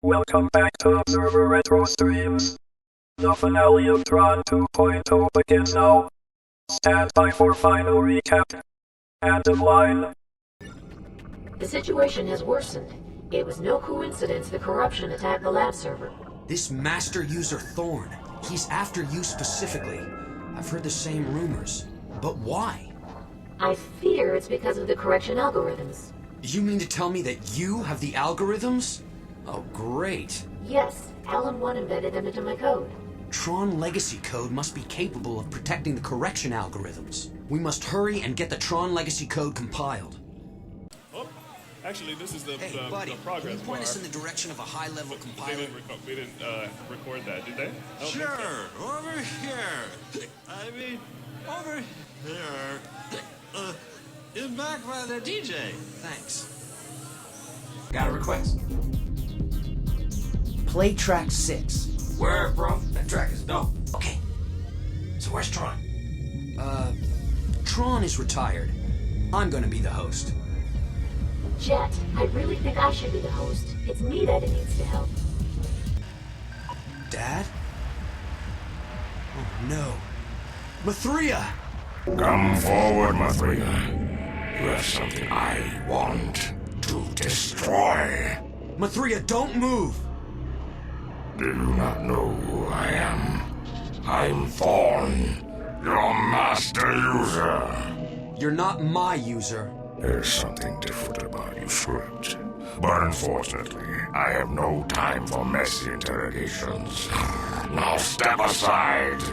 Welcome back to Observer Retro Streams. The finale of Tron 2.0 begins now. Stand by for final recap. And in line. The situation has worsened. It was no coincidence the corruption attacked the lab server. This master user Thorn, he's after you specifically. I've heard the same rumors. But why? I fear it's because of the correction algorithms. You mean to tell me that you have the algorithms? Oh, great. Yes, Alan 1 embedded them into my code. Tron Legacy Code must be capable of protecting the correction algorithms. We must hurry and get the Tron Legacy Code compiled. Oh, actually, this is the buddy, the progress can you point bar. us in the direction of a high-level compiler? We didn't record that, did they? Sure, over here. I mean, over here. In back by the DJ. Thanks. Got a request. Play track 6. Where, bro? That track is dope. Okay. So where's Tron? Tron is retired. I'm gonna be the host. Jet, I really think I should be the host. It's me that needs to help. Dad? Oh no. Mathria! Come forward, Mathria. You have something I want to destroy. Mathria, don't move! Do you not know who I am? I'm Thorn, your master user. You're not my user. There's something different about you, Script. But unfortunately, I have no time for messy interrogations. Now step aside.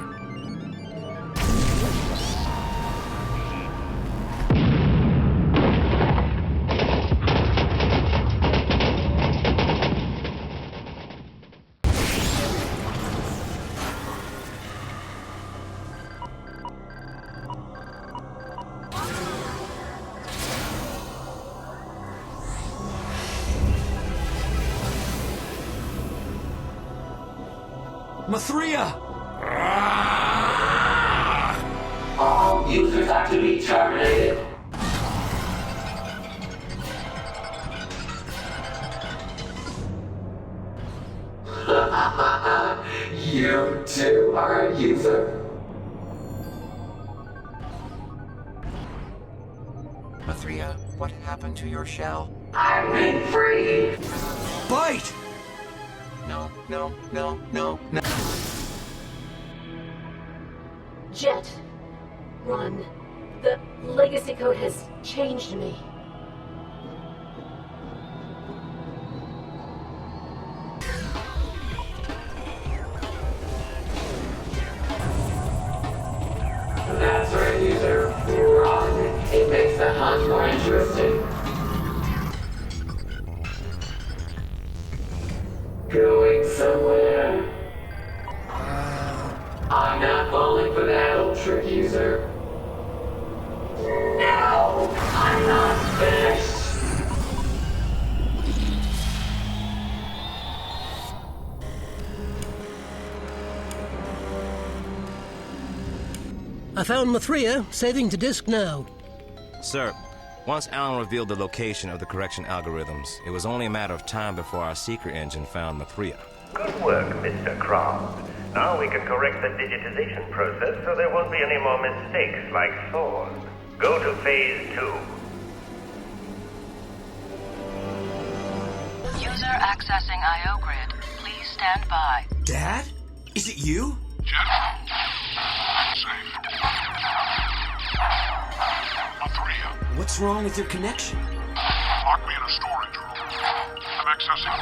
Mathria! All users have to be terminated. You too are a user. Mathria, what happened to your shell? I've been freed. Bite! No. Jet. Run. The legacy code has changed me. That's right, user. Run. It makes the hunt more interesting. Going somewhere. I'm not falling for that old trick, user. No, I'm not finished. I found Mathria, saving to disk now. Sir, once Alan revealed the location of the correction algorithms, it was only a matter of time before our secret engine found Mathria. Good work, Mr. Kraft. Now we can correct the digitization process so there won't be any more mistakes like Thorn. Go to Phase 2. User accessing IO grid. Please stand by. Dad? Is it you? Jet, I'm safe. Mathria, What's wrong with your connection? lock me in a storage room. I'm accessing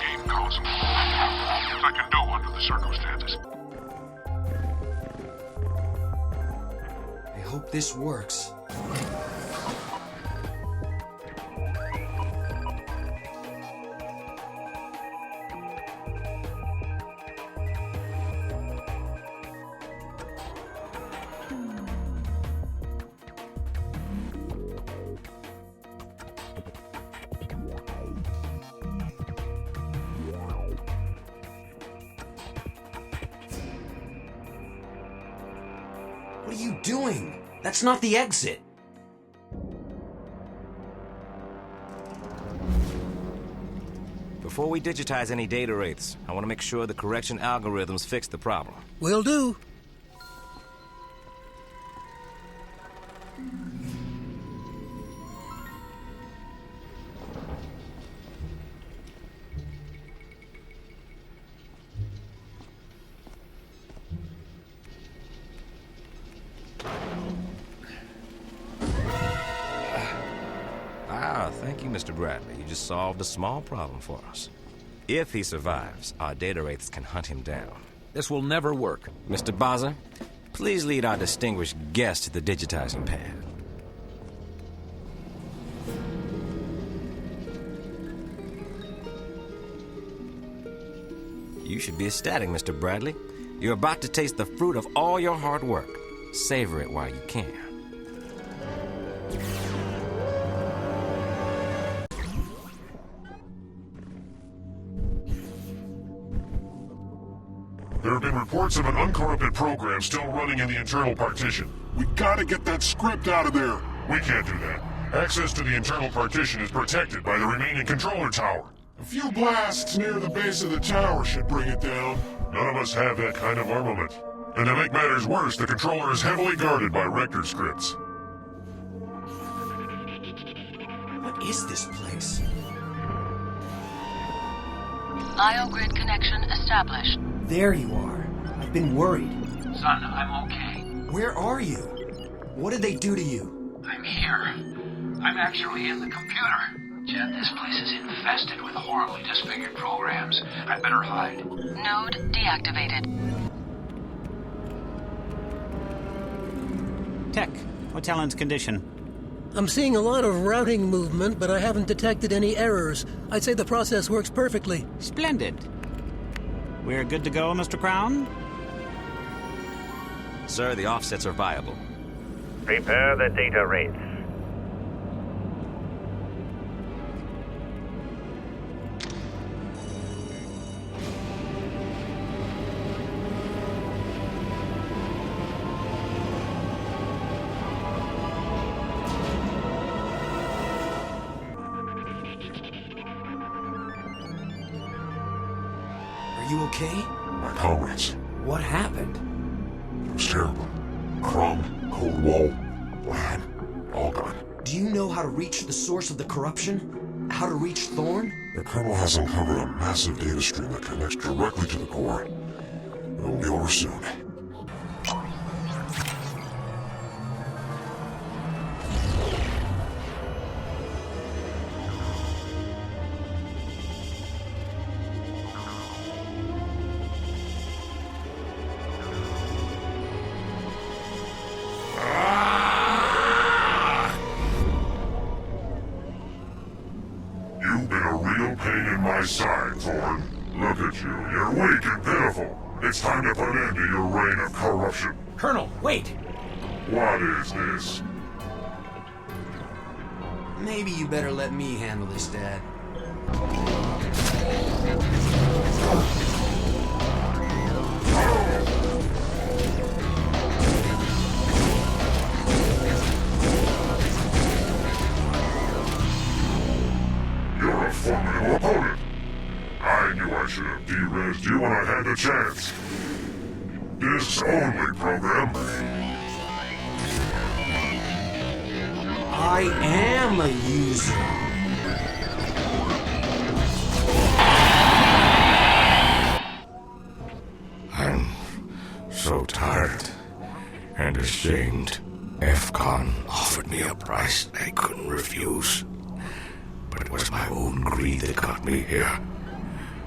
game codes. Things I can do under the circumstances. I hope this works. What are you doing? That's not the exit. Before we digitize any data wraiths, I want to make sure the correction algorithms fix the problem. Will do. Thank you, Mr. Bradley. You just solved a small problem for us. If he survives, our data wraiths can hunt him down. This will never work. Mr. Baza, please lead our distinguished guest to the digitizing pad. You should be ecstatic, Mr. Bradley. You're about to taste the fruit of all your hard work. Savor it while you can. There have been reports of an uncorrupted program still running in the internal partition. We gotta get that script out of there. We can't do that. Access to the internal partition is protected by the remaining controller tower. A few blasts near the base of the tower should bring it down. None of us have that kind of armament. And to make matters worse, the controller is heavily guarded by Rector scripts. What is this place? IO grid connection established. There you are. I've been worried. Son, I'm okay. Where are you? What did they do to you? I'm here. I'm actually in the computer. Jen, this place is infested with horribly disfigured programs. I'd better hide. Node deactivated. Tech, what's Ellen's condition? I'm seeing a lot of routing movement, but I haven't detected any errors. I'd say the process works perfectly. Splendid. We're good to go, Mr. Crown? Sir, the offsets are viable. Prepare the data rates. Are you okay? My comrades. What happened? It was terrible. Crom, cold wall, lab, all gone. Do you know how to reach the source of the corruption? How to reach Thorn? The Colonel has uncovered a massive data stream that connects directly to the core. It'll be over soon. You've been a real pain in my side, Thorn. Look at you. You're weak and pitiful. It's time to put an end to your reign of corruption. Colonel, wait! What is this? Maybe you better let me handle this, Dad. You're a formidable opponent. I knew I should have de-resed you when I had the chance. Discs only program. I am a user. I'm so tired and ashamed. FCon offered me a price I couldn't refuse. But it was my own greed that got me here.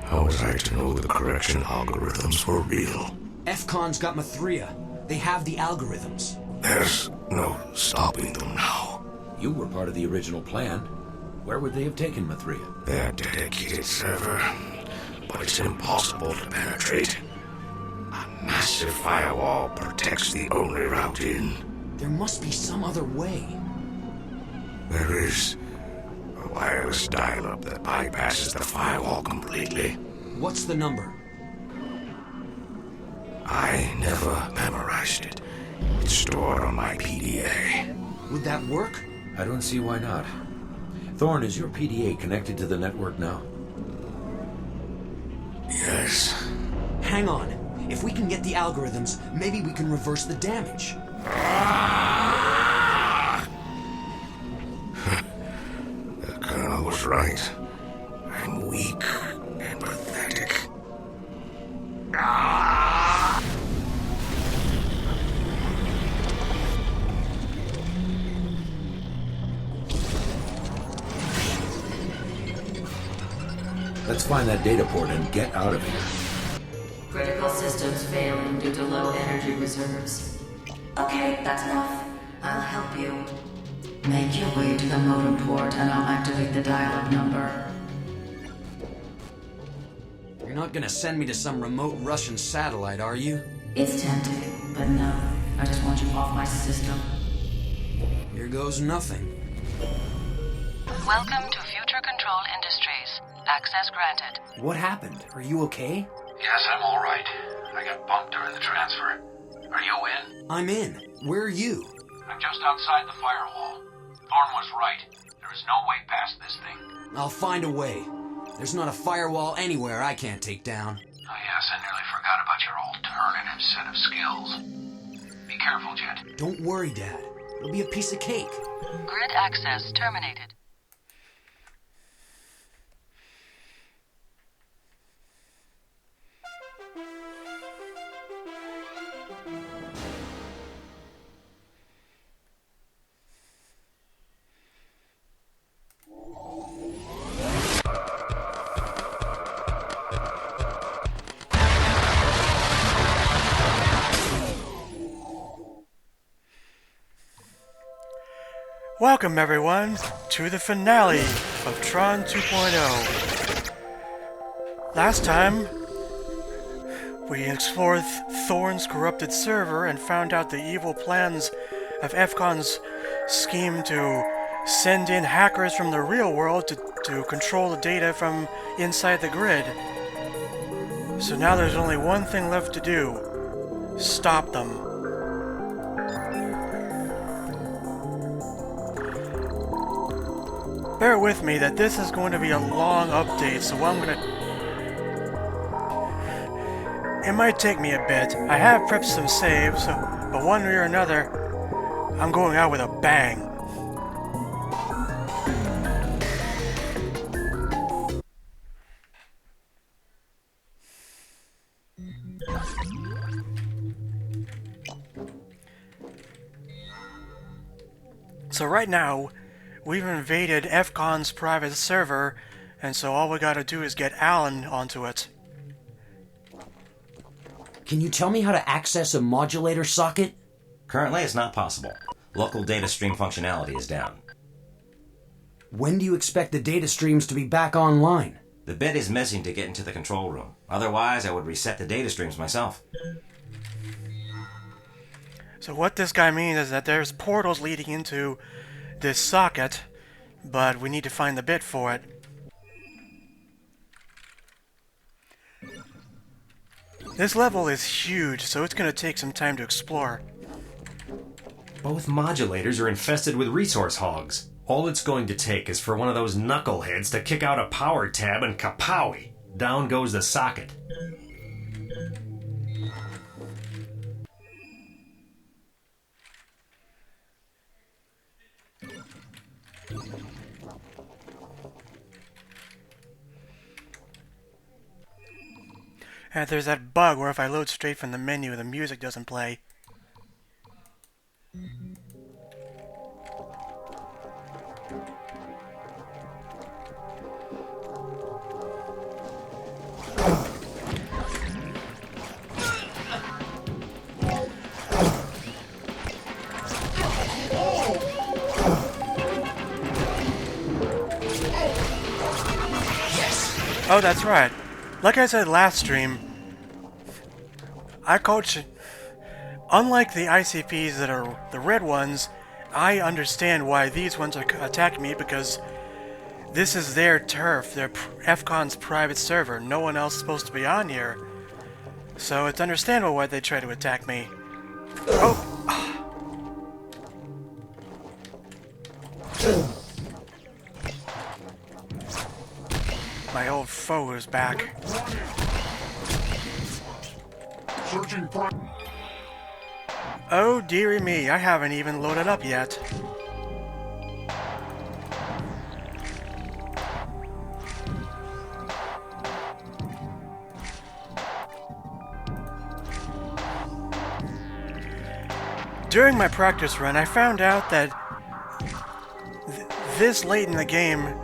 How was I to know the correction algorithms were real? FCon's got Mithria. They have the algorithms. There's no stopping them now. You were part of the original plan. Where would they have taken Mithria? Their dedicated server, but it's impossible to penetrate. A massive firewall protects the only route in. There must be some other way. There is a wireless dial-up that bypasses the firewall completely. What's the number? I never memorized it. It's stored on my PDA. Would that work? I don't see why not. Thorn, is your PDA connected to the network now? Yes. Hang on. If we can get the algorithms, maybe we can reverse the damage. The Colonel was right. I'm weak and pathetic. Let's find that data port and get out of here. Critical systems failing due to low energy reserves. Okay, that's enough. I'll help you. Make your way to the modem port and I'll activate the dial-up number. You're not gonna send me to some remote Russian satellite, are you? It's tempting, but no. I just want you off my system. Here goes nothing. Welcome to Future Control Industries. Access granted. What happened? Are you okay? Yes, I'm all right. I got bumped during the transfer. Are you in? I'm in. Where are you? I'm just outside the firewall. Thorn was right. There is no way past this thing. I'll find a way. There's not a firewall anywhere I can't take down. Oh yes, I nearly forgot about your alternative set of skills. Be careful, Jet. Don't worry, Dad. It'll be a piece of cake. Grid access terminated. Welcome everyone to the finale of Tron 2.0. Last time, we explored Thorn's corrupted server and found out the evil plans of FCon's scheme to send in hackers from the real world to control the data from inside the grid. So now there's only one thing left to do. Stop them. Bear with me that this is going to be a long update, so it might take me a bit. I have prepped some saves, but one way or another, I'm going out with a bang. So right now, we've invaded FCon's private server, and so all we gotta do is get Alan onto it. Can you tell me how to access a modulator socket? Currently, it's not possible. Local data stream functionality is down. When do you expect the data streams to be back online? The bit is missing to get into the control room. Otherwise, I would reset the data streams myself. So what this guy means is that there's portals leading into this socket, but we need to find the bit for it. This level is huge, so it's going to take some time to explore. Both modulators are infested with resource hogs. All it's going to take is for one of those knuckleheads to kick out a power tab and kapowie! Down goes the socket. And there's that bug where if I load straight from the menu, the music doesn't play. Oh, that's right. Like I said last stream, I coach. Unlike the ICPs that are the red ones, I understand why these ones are attacking me because this is their turf, their FCon's private server. No one else is supposed to be on here. So it's understandable why they try to attack me. Oh! My old foe is back. Oh dearie me, I haven't even loaded up yet. During my practice run, I found out that this late in the game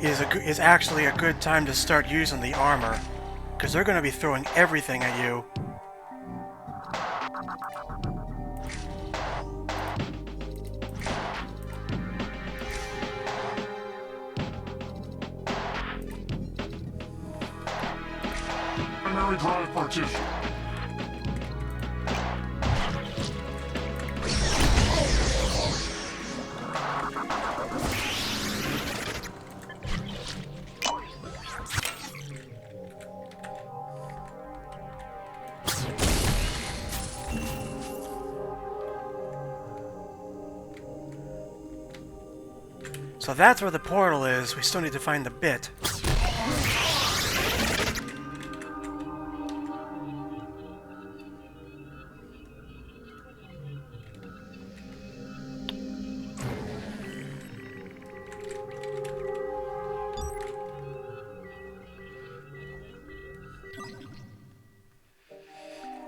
is actually a good time to start using the armor, because they're going to be throwing everything at you. Primary drive partition. So that's where the portal is. We still need to find the bit.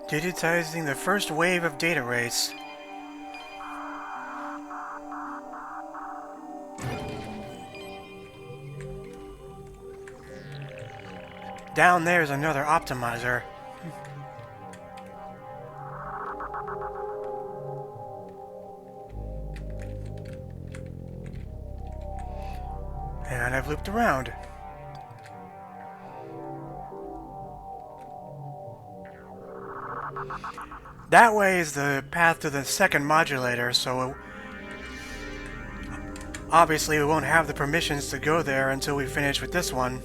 Digitizing the first wave of data rates. Down there is another optimizer. And I've looped around. That way is the path to the second modulator, so obviously we won't have the permissions to go there until we finish with this one.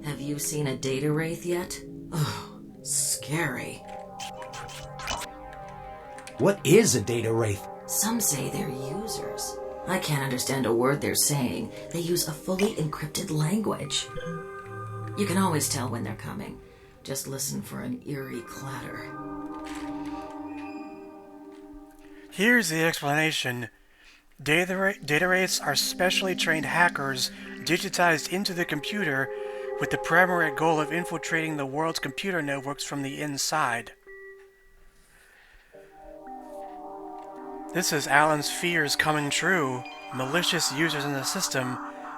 Have you seen a data wraith yet? Oh, scary. What is a data wraith? Some say they're users. I can't understand a word they're saying. They use a fully encrypted language. You can always tell when they're coming. Just listen for an eerie clatter. Here's the explanation. Data wraiths are specially trained hackers digitized into the computer with the primary goal of infiltrating the world's computer networks from the inside. This is Alan's fears coming true. Malicious users in the system,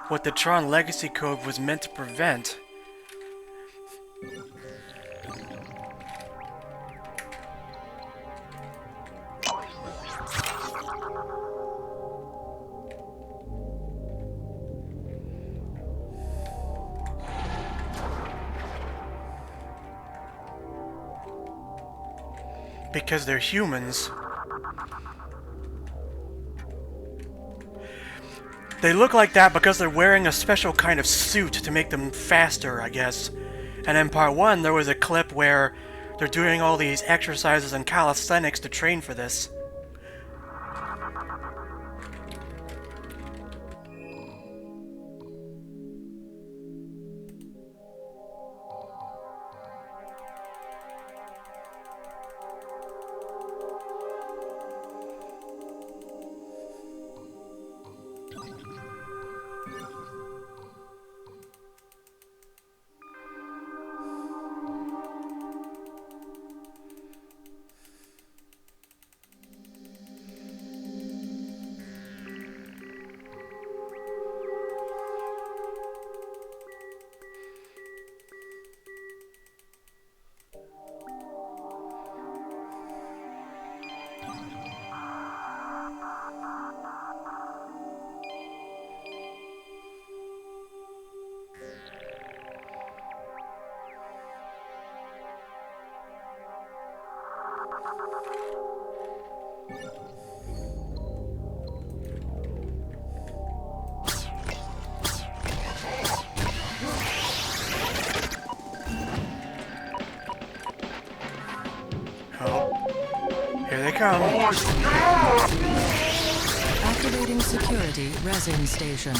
what the Tron legacy code was meant to prevent. Because they're humans. They look like that because they're wearing a special kind of suit to make them faster, I guess. And in part 1, there was a clip where they're doing all these exercises and calisthenics to train for this. Here they come. Activating security resin station.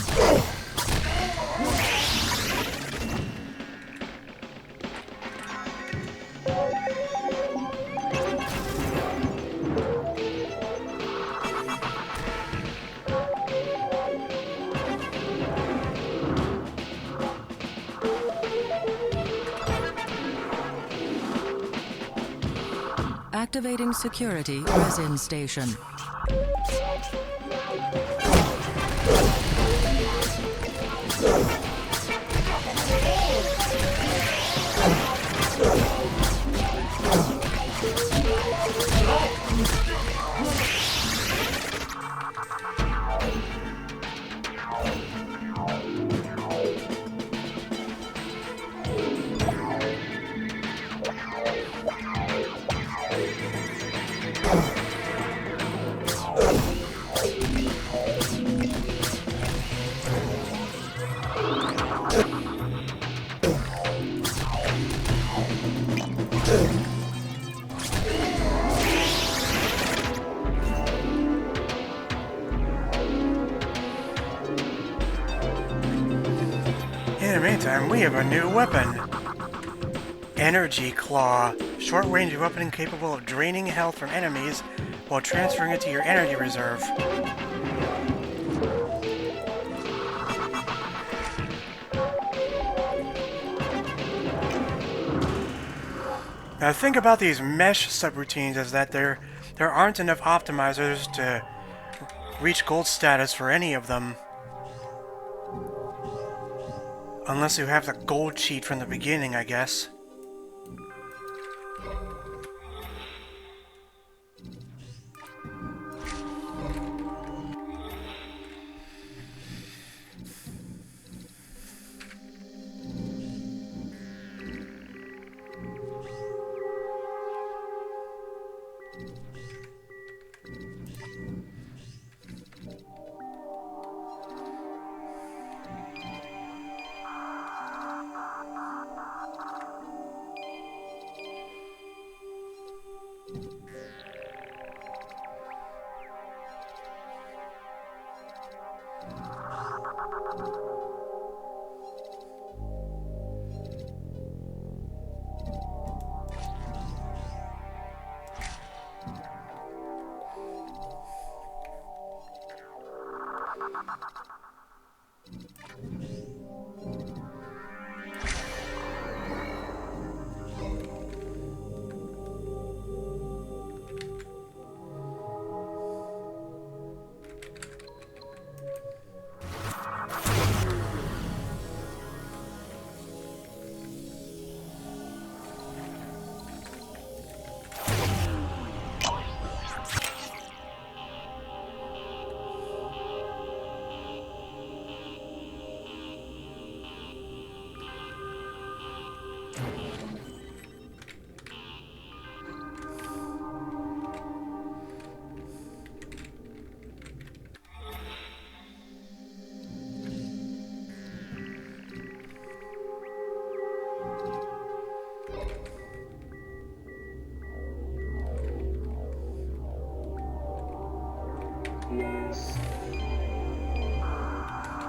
Activating security resin station. In the meantime, we have a new weapon. Energy Claw. Short-range weapon capable of draining health from enemies while transferring it to your energy reserve. Now, the thing about these mesh subroutines is that there aren't enough optimizers to reach gold status for any of them. Unless you have the gold cheat from the beginning, I guess.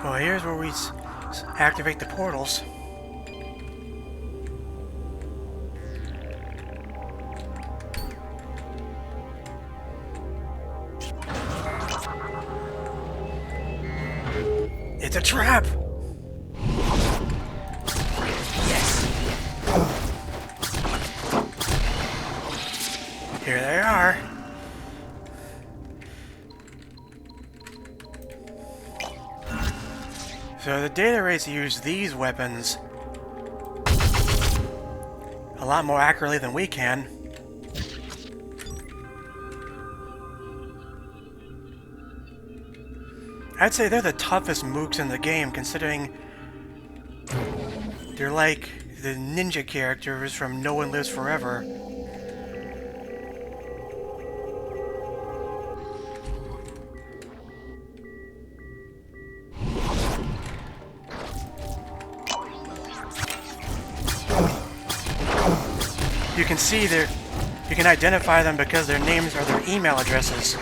Well, here's where we activate the portals. It's a trap! Yes! Here they are. So the data race used these weapons a lot more accurately than we can. I'd say they're the toughest mooks in the game, considering they're like the ninja characters from No One Lives Forever. You can see you can identify them because their names are their email addresses.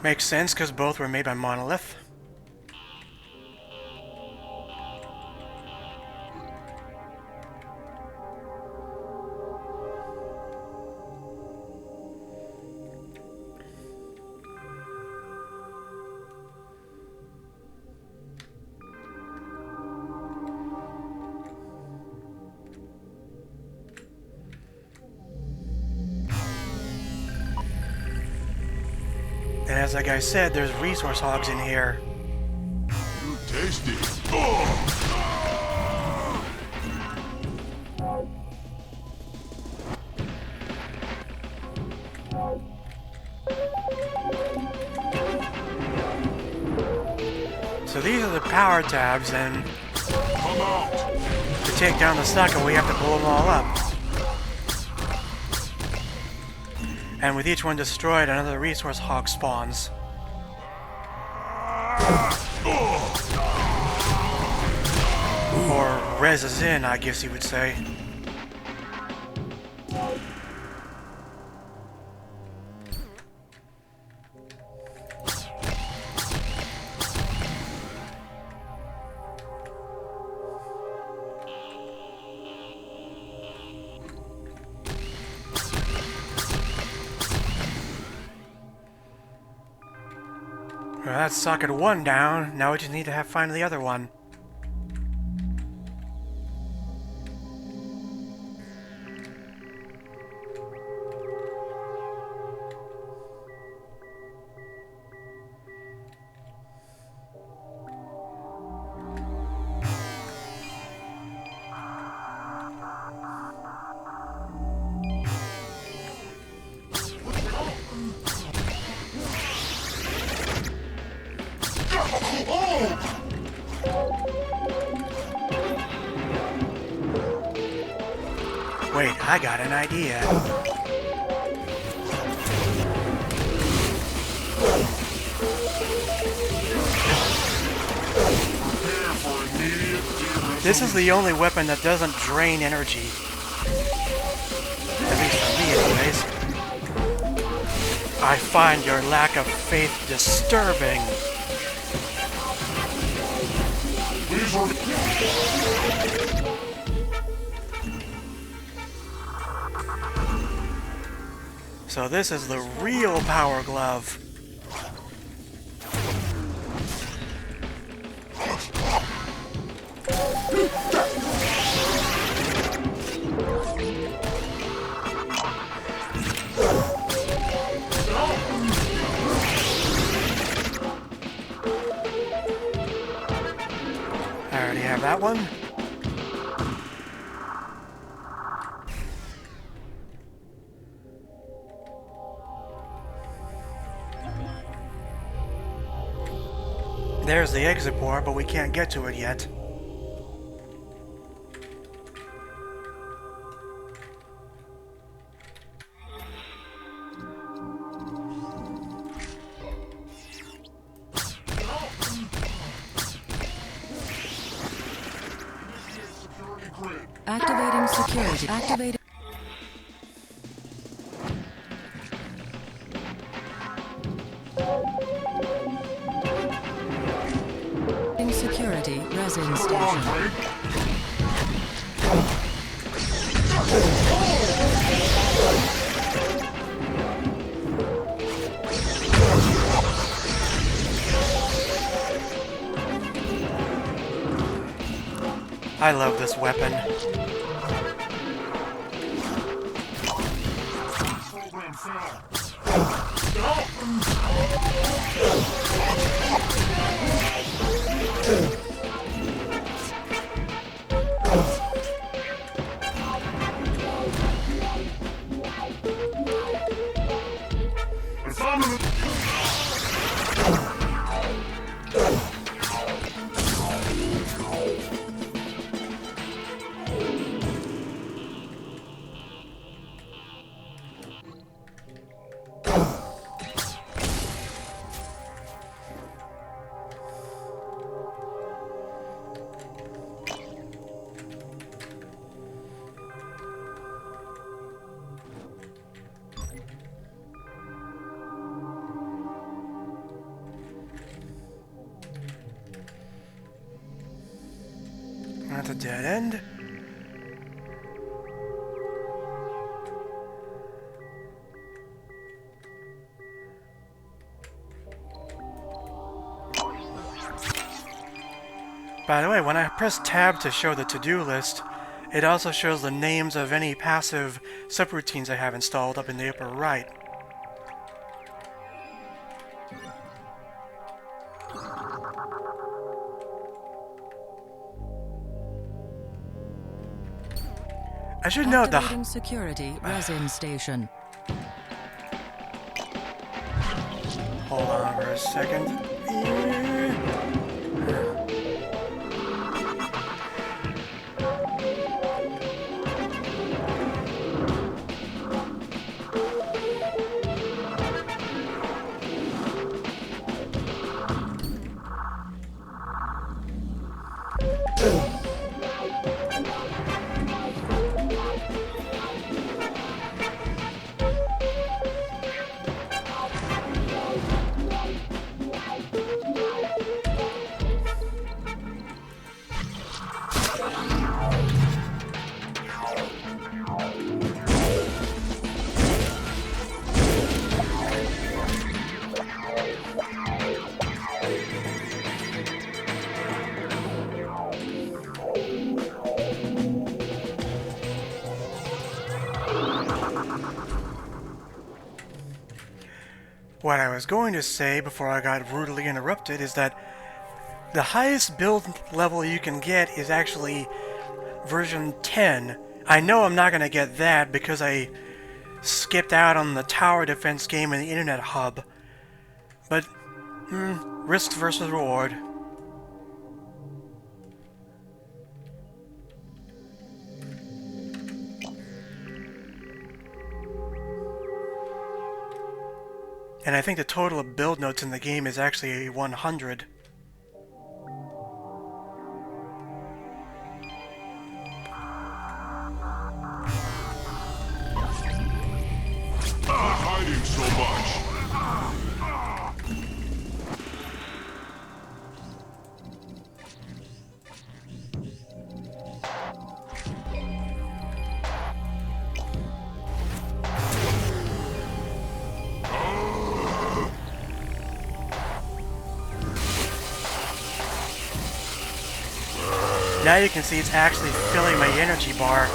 Makes sense because both were made by Monolith. And as like I said, there's resource hogs in here. You tasty. So these are the power tabs, and to take down the sucker, we have to blow them all up. And with each one destroyed, another resource hog spawns. Or reses in, I guess you would say. Well, that's socket 1 down. Now we just need to find the other one. Wait, I got an idea. Prepare for immediate This is the only weapon that doesn't drain energy. At least for me, anyways. I find your lack of faith disturbing. So this is the real power glove. I already have that one. There's the exit port, but we can't get to it yet. Activating security. Activating. Security resin station. I love this weapon. That's a dead end. By the way, when I press tab to show the to-do list, it also shows the names of any passive subroutines I have installed up in the upper right. I should note Activating security resin station. Hold on for a second. What I was going to say before I got rudely interrupted is that the highest build level you can get is actually version 10. I know I'm not going to get that because I skipped out on the tower defense game in the Internet Hub. But, risk versus reward. And I think the total of build notes in the game is actually 100. Now you can see it's actually filling my energy bar.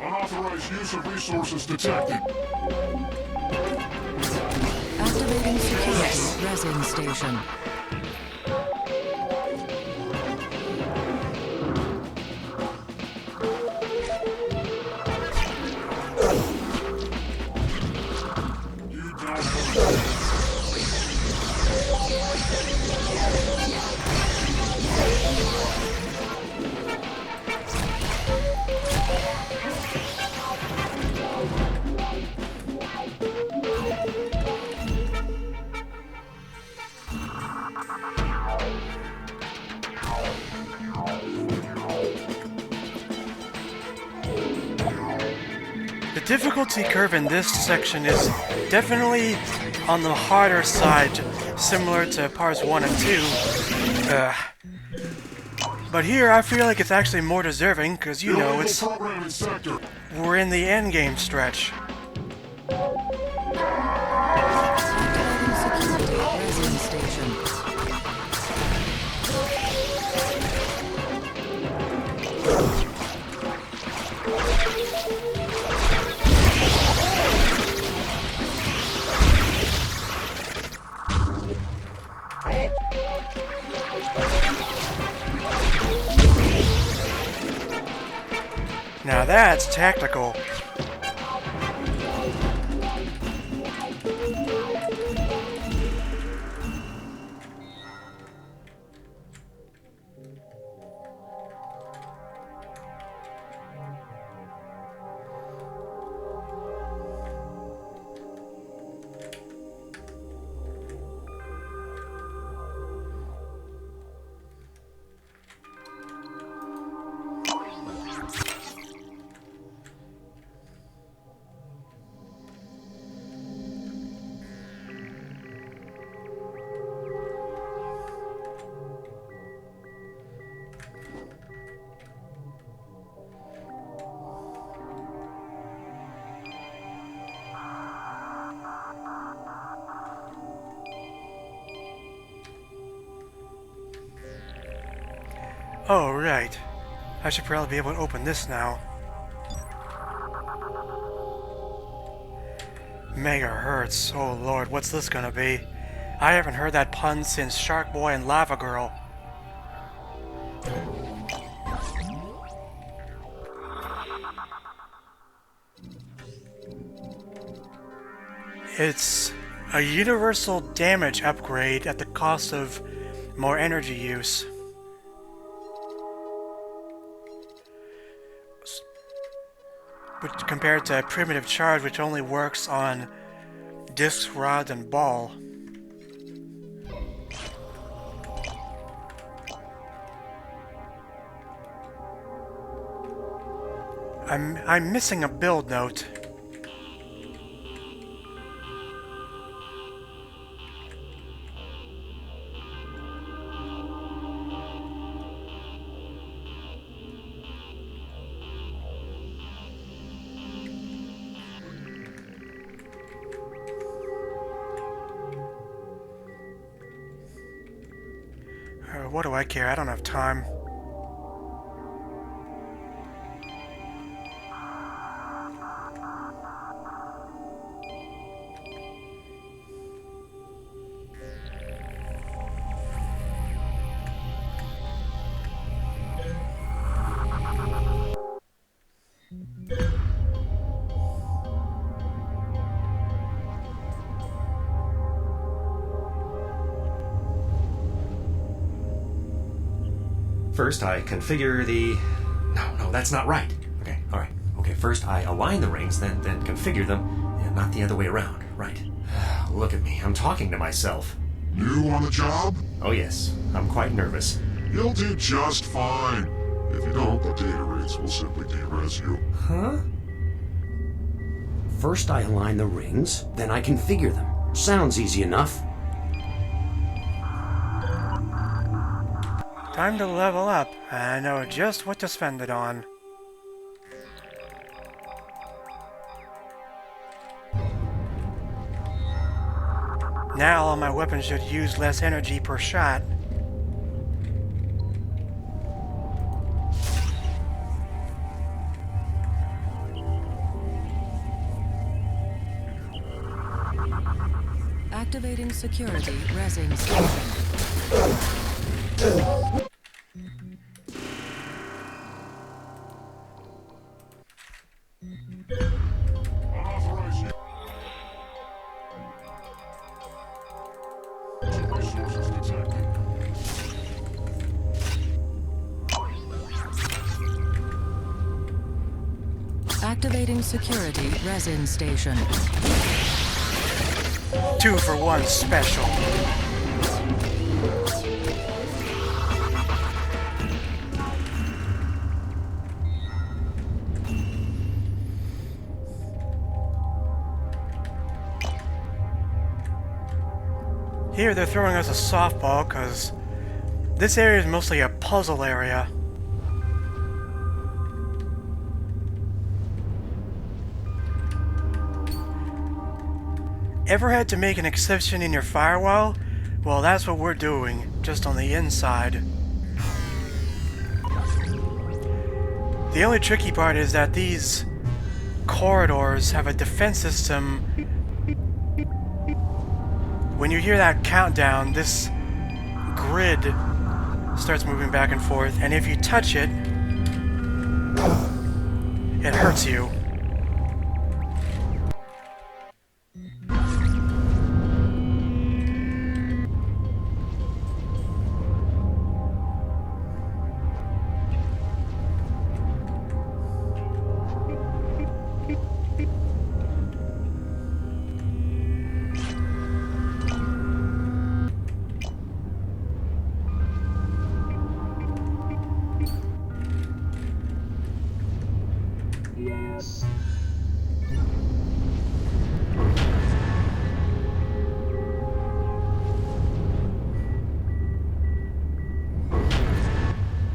Unauthorized use of resources detected. Activating security resin station. The difficulty curve in this section is definitely on the harder side, similar to parts 1 and 2. But here I feel like it's actually more deserving, because you know, we're in the endgame stretch. Now that's tactical. Oh, right. I should probably be able to open this now. Megahertz. Oh lord, what's this gonna be? I haven't heard that pun since Shark Boy and Lava Girl. It's a universal damage upgrade at the cost of more energy use. Which, compared to primitive charge, which only works on disc, rod, and ball. I'm missing a build note. What do I care? I don't have time. First, I configure the... No, that's not right. Okay, alright. Okay, first I align the rings, then configure them. Yeah, not the other way around. Right. Look at me, I'm talking to myself. New on the job? Oh yes, I'm quite nervous. You'll do just fine. If you don't, the data rates will simply de-res you. Huh? First I align the rings, then I configure them. Sounds easy enough. Time to level up. I know just what to spend it on. Now all my weapons should use less energy per shot. Activating security resin station. Activating security resin station. 2-for-1 special. Here they're throwing us a softball because this area is mostly a puzzle area. Ever had to make an exception in your firewall? Well, that's what we're doing, just on the inside. The only tricky part is that these corridors have a defense system. When you hear that countdown, this grid starts moving back and forth, and if you touch it, it hurts you.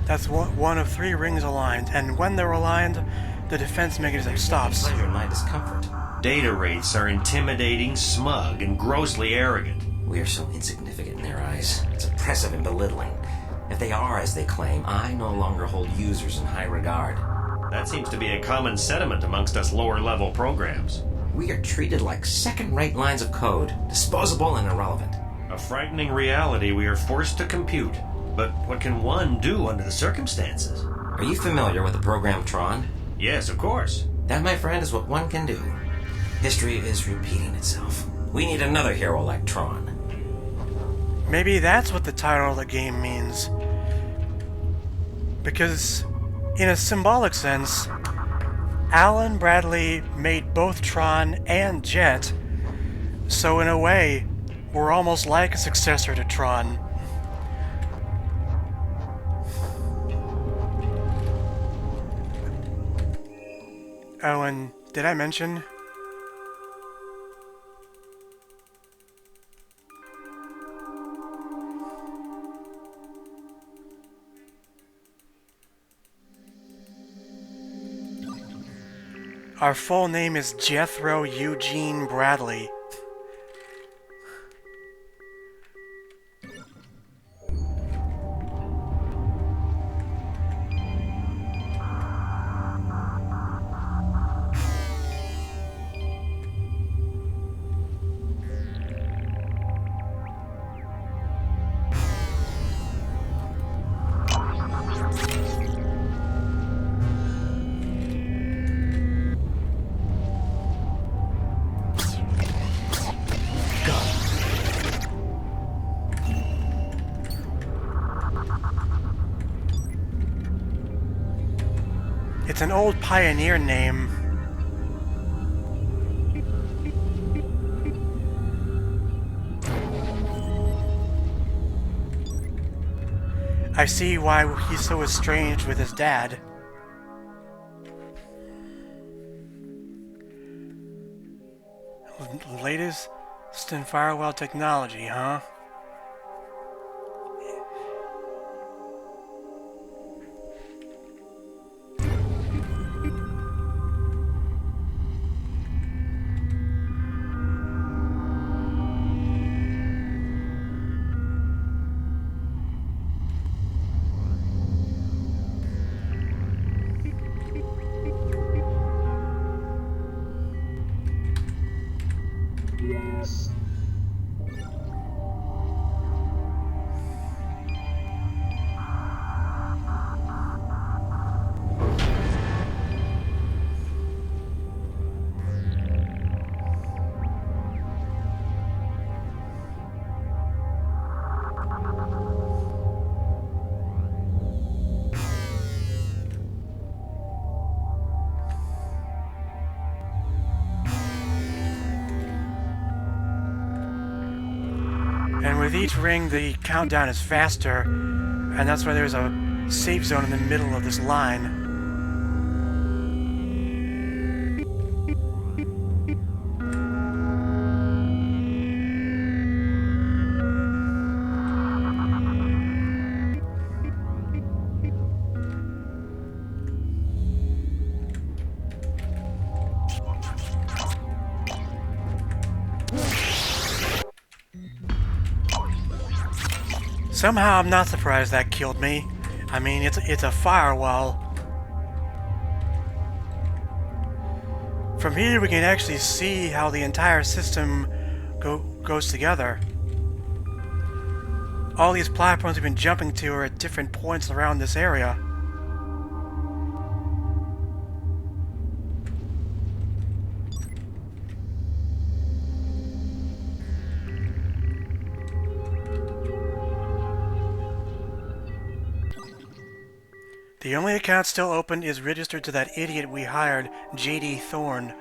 That's one of 3 rings aligned, and when they're aligned, the defense mechanism stops. Pleasure in my discomfort. Data rates are intimidating, smug, and grossly arrogant. We are so insignificant in their eyes. It's oppressive and belittling. If they are as they claim, I no longer hold users in high regard. That seems to be a common sentiment amongst us lower-level programs. We are treated like second-rate lines of code, disposable and irrelevant. A frightening reality we are forced to compute. But what can one do under the circumstances? Are you familiar with the program Tron? Yes, of course. That, my friend, is what one can do. History is repeating itself. We need another hero like Tron. Maybe that's what the title of the game means. Because, in a symbolic sense, Alan Bradley made both Tron and Jet, so in a way, we're almost like a successor to Tron. Oh, and did I mention? Our full name is Jethro Eugene Bradley. It's an old pioneer name. I see why he's so estranged with his dad. Latest in firewall technology, huh? Yes. And with each ring, the countdown is faster, and that's why there's a safe zone in the middle of this line. Somehow I'm not surprised that killed me. I mean, it's a firewall. From here we can actually see how the entire system goes together. All these platforms we've been jumping to are at different points around this area. The only account still open is registered to that idiot we hired, J.D. Thorne.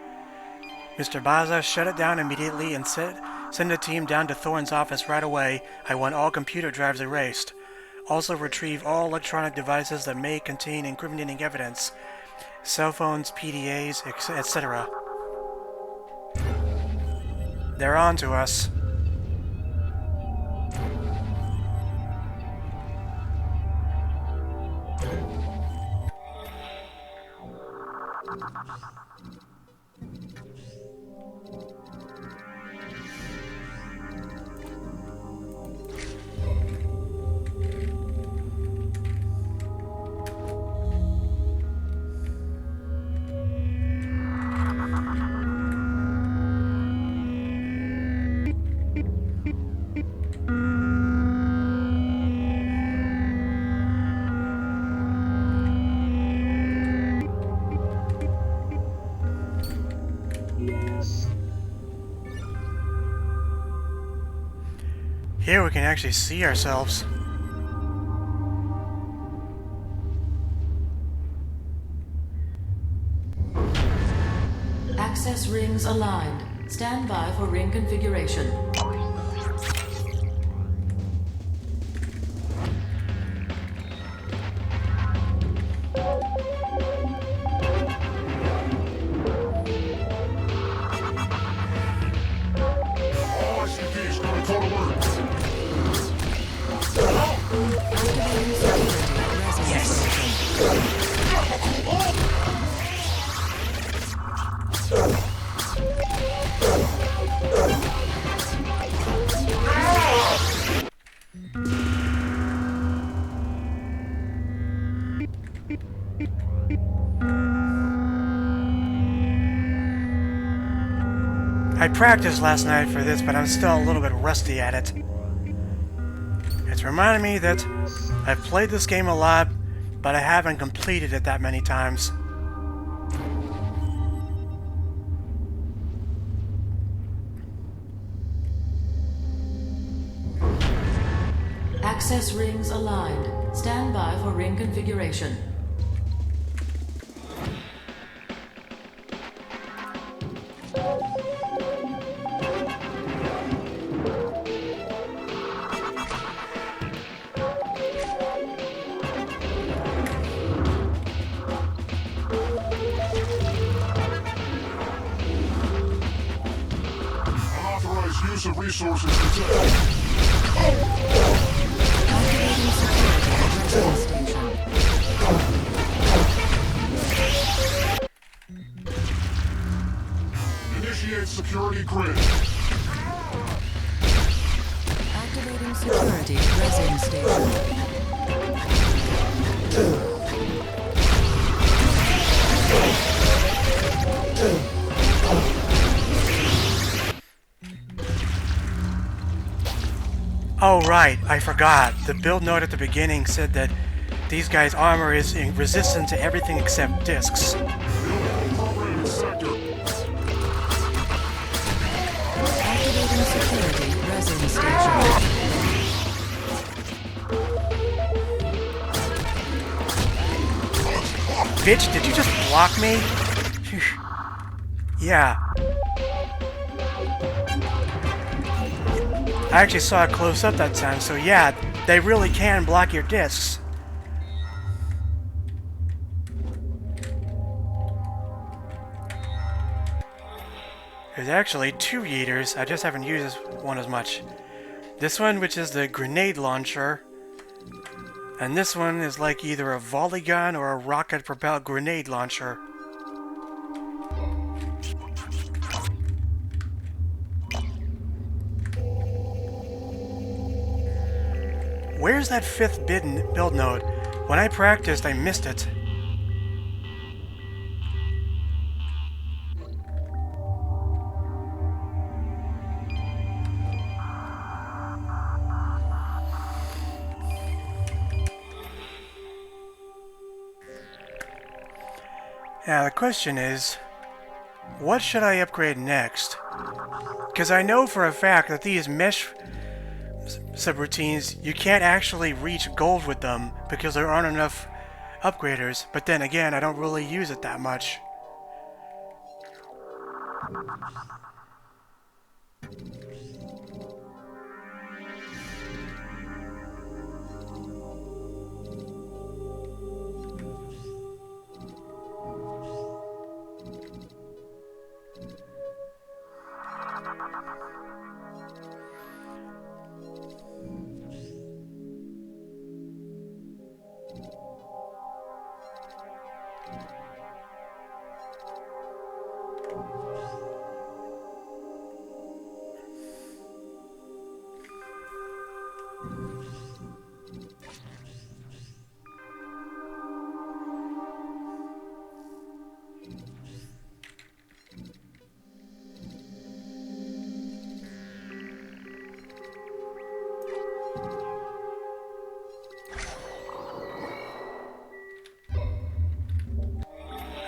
Mr. Baza shut it down immediately and send a team down to Thorne's office right away. I want all computer drives erased. Also retrieve all electronic devices that may contain incriminating evidence. Cell phones, PDAs, etc. They're on to us. Here we can actually see ourselves. Access rings aligned. Stand by for ring configuration. I practiced last night for this, but I'm still a little bit rusty at it. It's reminded me that I've played this game a lot, but I haven't completed it that many times. Access rings aligned. Stand by for ring configuration. Unauthorized use of resources detected. Activating security addressing station. Initiate security grid. Activating security addressing station. Oh right, I forgot. The build note at the beginning said that these guys' armor is resistant to everything except discs. Activating security resin station. Bitch, did you just block me? Yeah. I actually saw it close up that time, so yeah, they really can block your discs. There's actually two eaters, I just haven't used this one as much. This one, which is the grenade launcher, and this one is like either a volley gun or a rocket-propelled grenade launcher. Where's that fifth build node? When I practiced, I missed it. Now the question is, what should I upgrade next? Because I know for a fact that these mesh subroutines, you can't actually reach gold with them because there aren't enough upgraders, but then again, I don't really use it that much.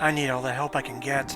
I need all the help I can get.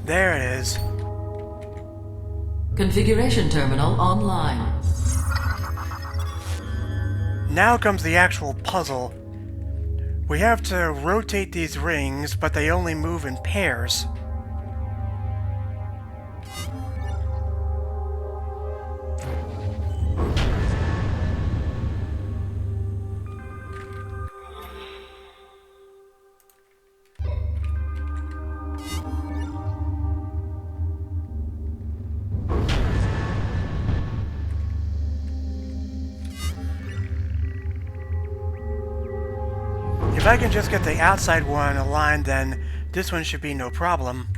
There it is. Configuration terminal online. Now comes the actual puzzle. We have to rotate these rings, but they only move in pairs. If I can just get the outside one aligned, then this one should be no problem.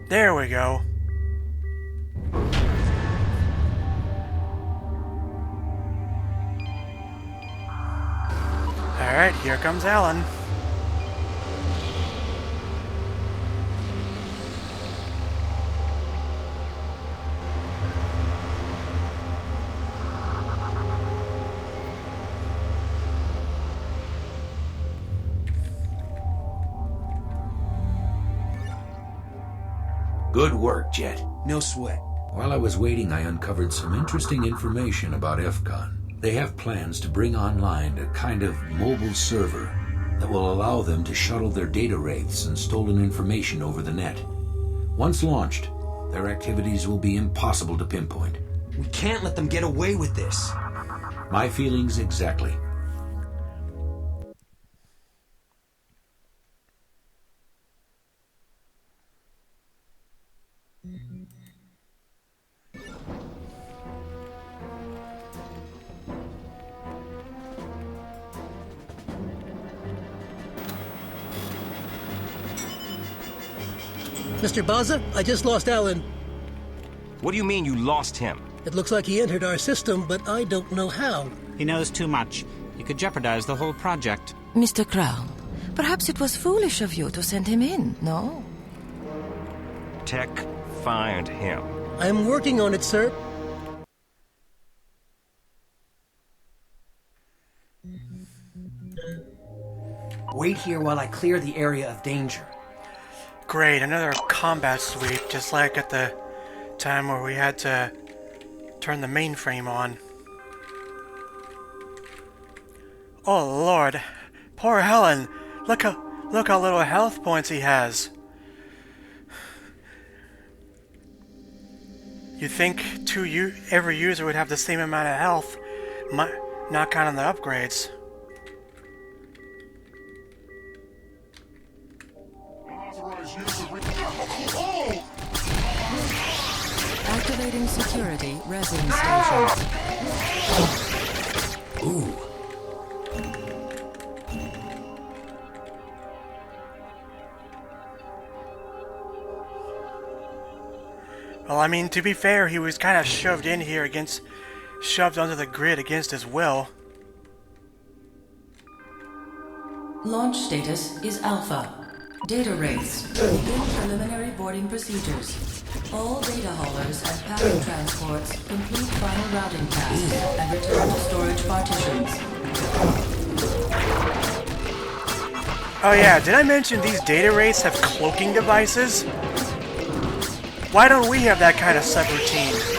There we go. Alright, here comes Alan. Good work, Jet. No sweat. While I was waiting, I uncovered some interesting information about FCon. They have plans to bring online a kind of mobile server that will allow them to shuttle their data wraiths and stolen information over the net. Once launched, their activities will be impossible to pinpoint. We can't let them get away with this. My feelings exactly. Mr. Baza, I just lost Alan. What do you mean you lost him? It looks like he entered our system, but I don't know how. He knows too much. He could jeopardize the whole project. Mr. Crown, perhaps it was foolish of you to send him in, no? Tech, find him. I am working on it, sir. Wait here while I clear the area of danger. Great, another combat sweep, just like at the time where we had to turn the mainframe on. Oh Lord, poor Helen. Look how little health points he has. You'd think every user would have the same amount of health, not counting the upgrades. Activating security residence stations. Ooh. Well, I mean, to be fair, he was kind of shoved onto the grid against his will. Launch status is Alpha. Data wraiths. Begin preliminary boarding procedures. All data haulers and packet transports complete final routing tasks and return to storage partitions. Oh yeah, did I mention these data wraiths have cloaking devices? Why don't we have that kind of subroutine?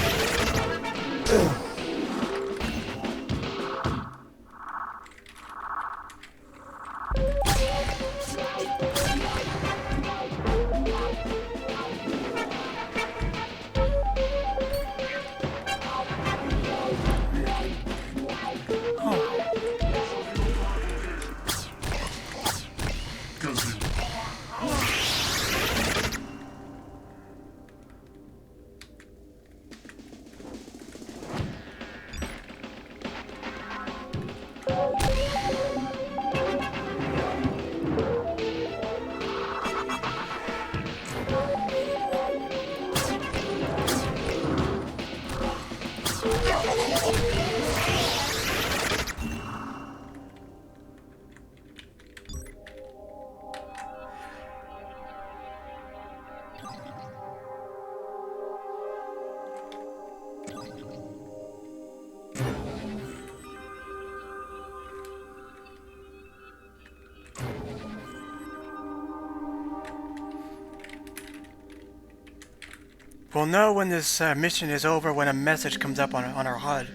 We'll know when this mission is over when a message comes up on our HUD.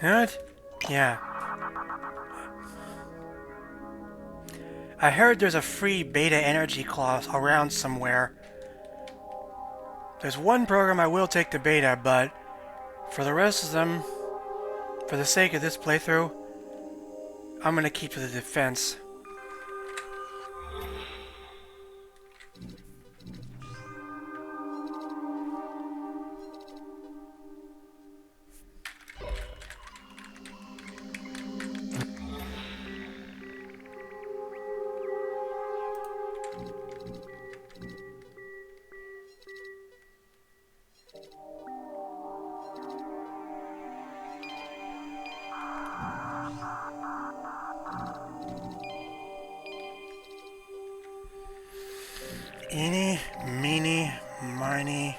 What? Yeah. I heard there's a free beta energy clause around somewhere. There's one program I will take to beta, but for the rest of them, for the sake of this playthrough, I'm gonna keep to the defense. Eeny, meeny, miny.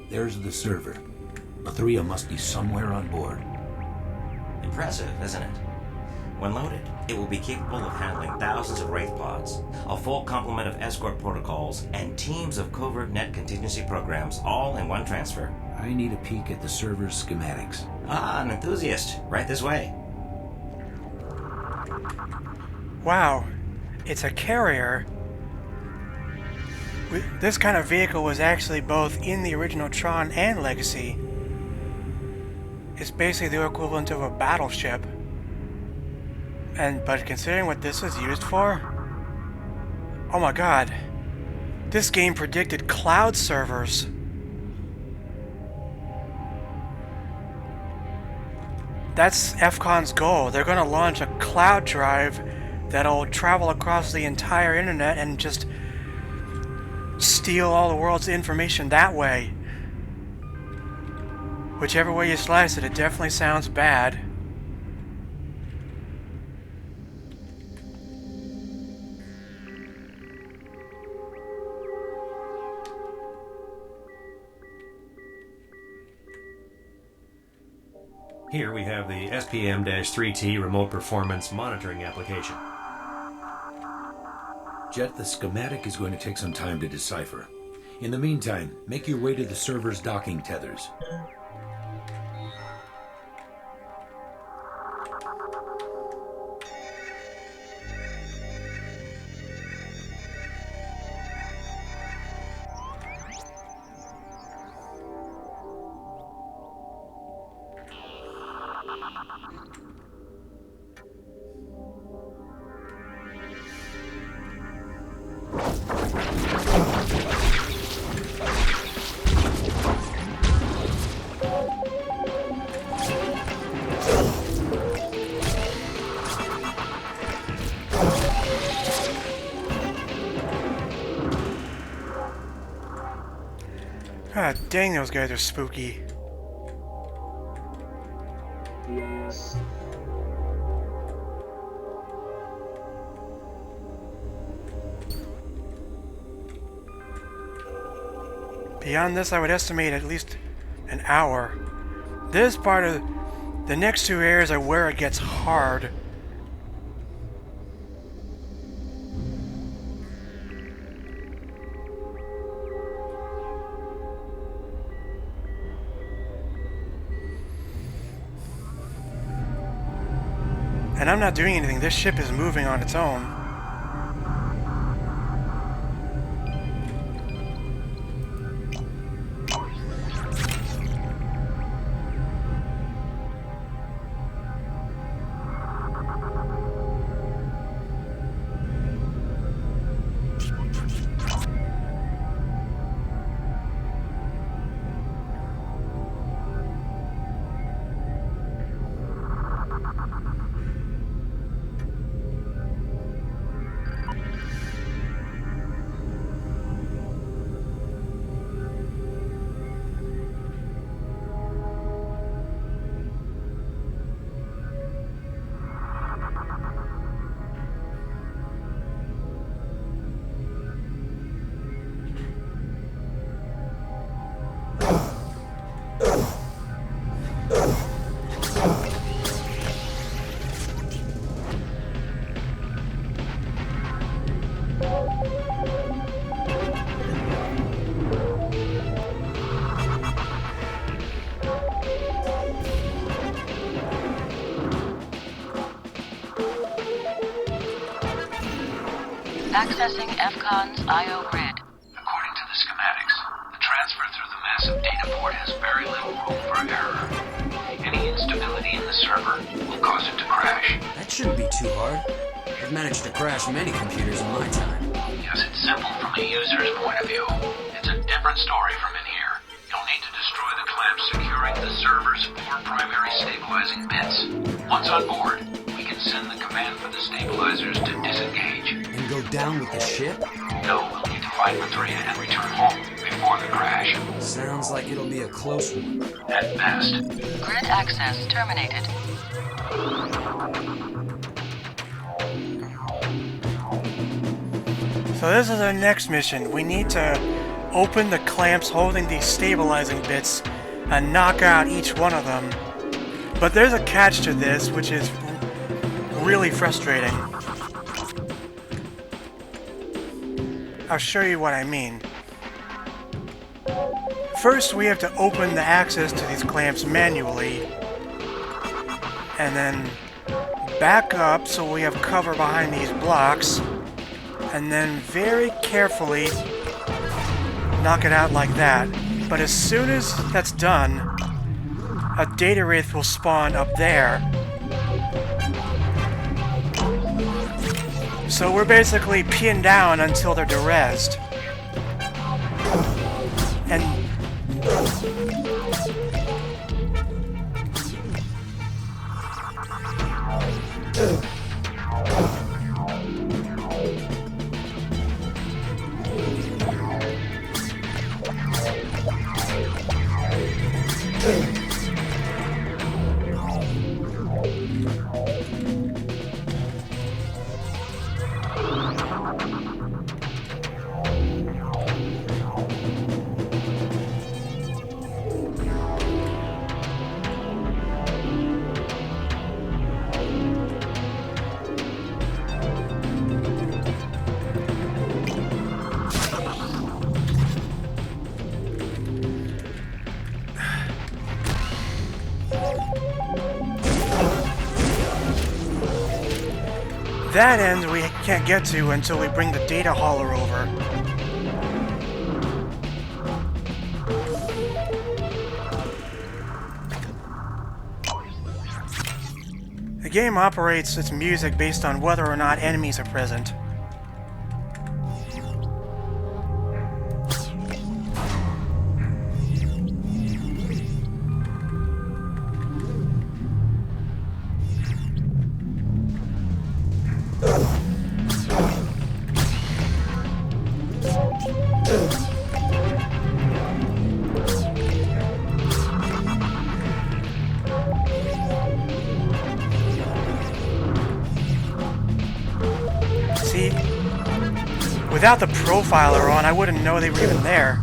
There's the server. Mathria must be somewhere on board. Impressive, isn't it? When loaded, it will be capable of handling thousands of Wraith pods, a full complement of escort protocols, and teams of covert net contingency programs, all in one transfer. I need a peek at the server's schematics. Ah, an enthusiast. Right this way. Wow, it's a carrier. This kind of vehicle was actually both in the original Tron and Legacy. It's basically the equivalent of a battleship. But considering what this is used for, oh my god, this game predicted cloud servers. That's FCon's goal. They're going to launch a cloud drive that'll travel across the entire internet and just steal all the world's information that way. Whichever way you slice it, it definitely sounds bad. Here we have the SPM-3T remote performance monitoring application. Jet, the schematic is going to take some time to decipher. In the meantime, make your way to the server's docking tethers. God dang, those guys are spooky. Yes. Beyond this, I would estimate at least an hour. This part of the next two areas are where it gets hard. And I'm not doing anything. This ship is moving on its own. Accessing FCon's I.O. grid. According to the schematics, the transfer through the massive data port has very little room for error. Any instability in the server will cause it to crash. That shouldn't be too hard. I've managed to crash many computers in my time. Yes, it's simple from a user's point of view. It's a different story from in here. You'll need to destroy the clamp securing the server's 4 primary stabilizing bits. Once on board, we can send the command for the stabilizers to disengage. And go down with the ship? No, we'll need to find Mathria and return home before the crash. Sounds like it'll be a close one. At best. Grid access terminated. So this is our next mission. We need to open the clamps holding these stabilizing bits and knock out each one of them. But there's a catch to this, which is really frustrating. I'll show you what I mean. First, we have to open the access to these clamps manually, and then back up so we have cover behind these blocks, and then very carefully knock it out like that. But as soon as that's done, a data wraith will spawn up there. So we're basically pinned down until they're derezzed. That end we can't get to until we bring the data hauler over. The game operates its music based on whether or not enemies are present. See, without the profiler on, I wouldn't know they were even there.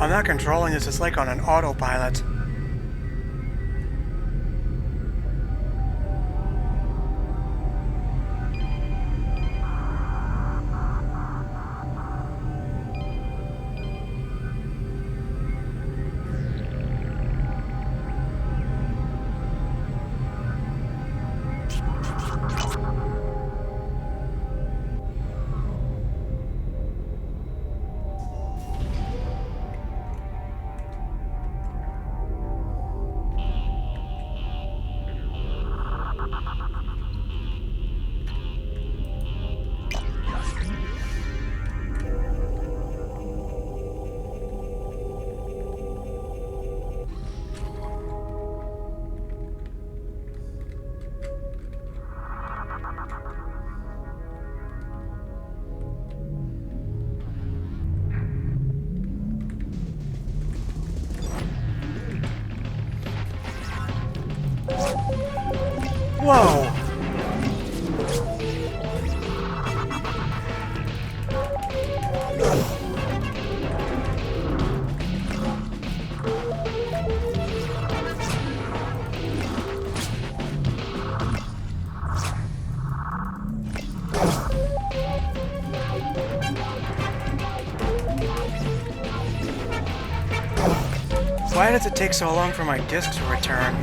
I'm not controlling this, it's like on an autopilot. Whoa! Why does it take so long for my disc to return?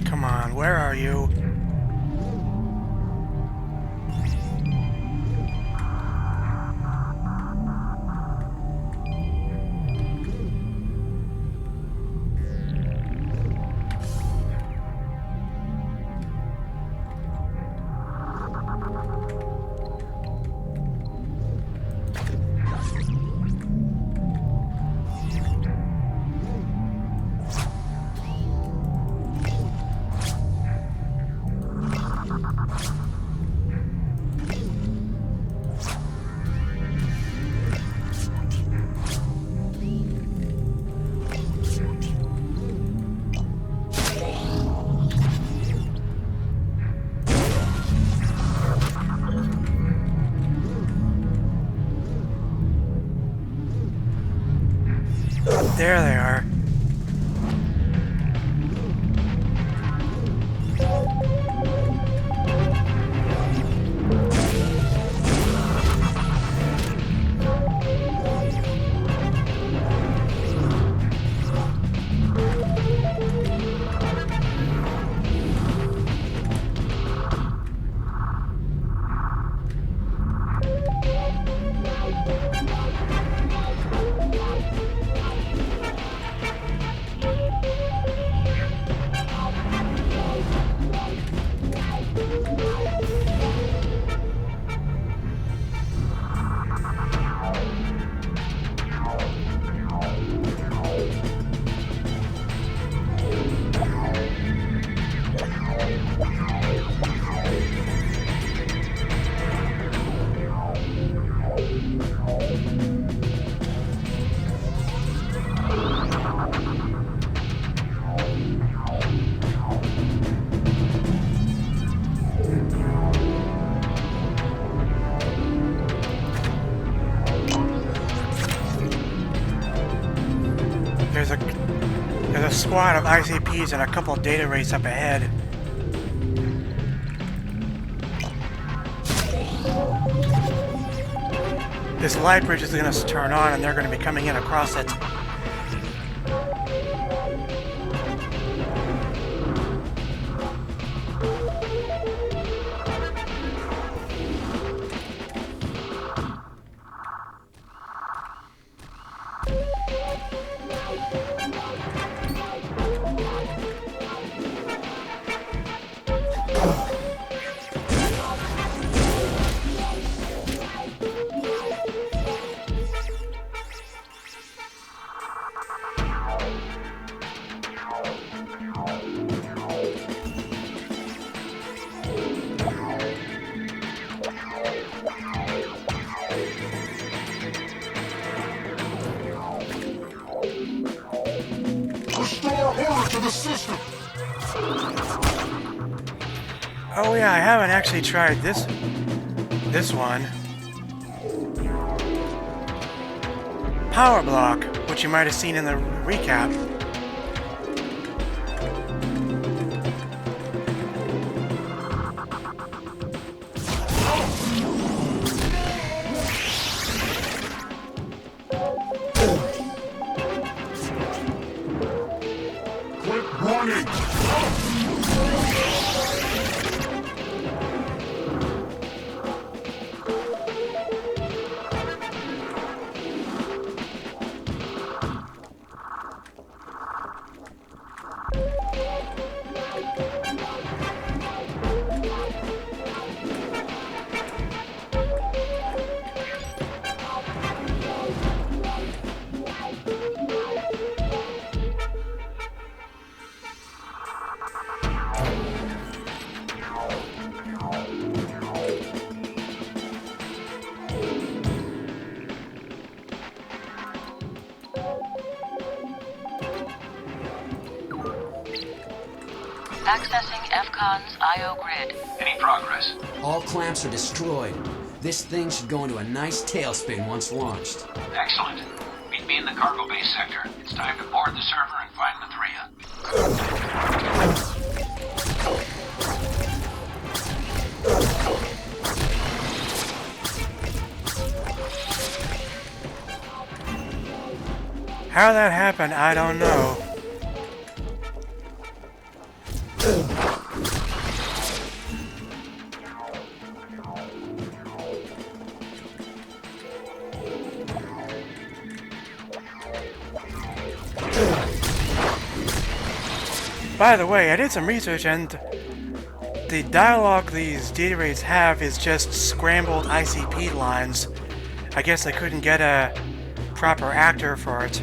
Come on, where are you? There they are. There's a squad of ICPs and a couple of data wraiths up ahead. This light bridge is going to turn on and they're going to be coming in across it. Oh yeah, I haven't actually tried this one. Power block, which you might have seen in the recap. Quit running! Accessing FCon's I.O. grid. Any progress? All clamps are destroyed. This thing should go into a nice tailspin once launched. Excellent. Meet me in the cargo base sector. It's time to board the server and find Mathria. How that happened, I don't know. By the way, I did some research and the dialogue these data wraiths have is just scrambled ICP lines. I guess I couldn't get a proper actor for it.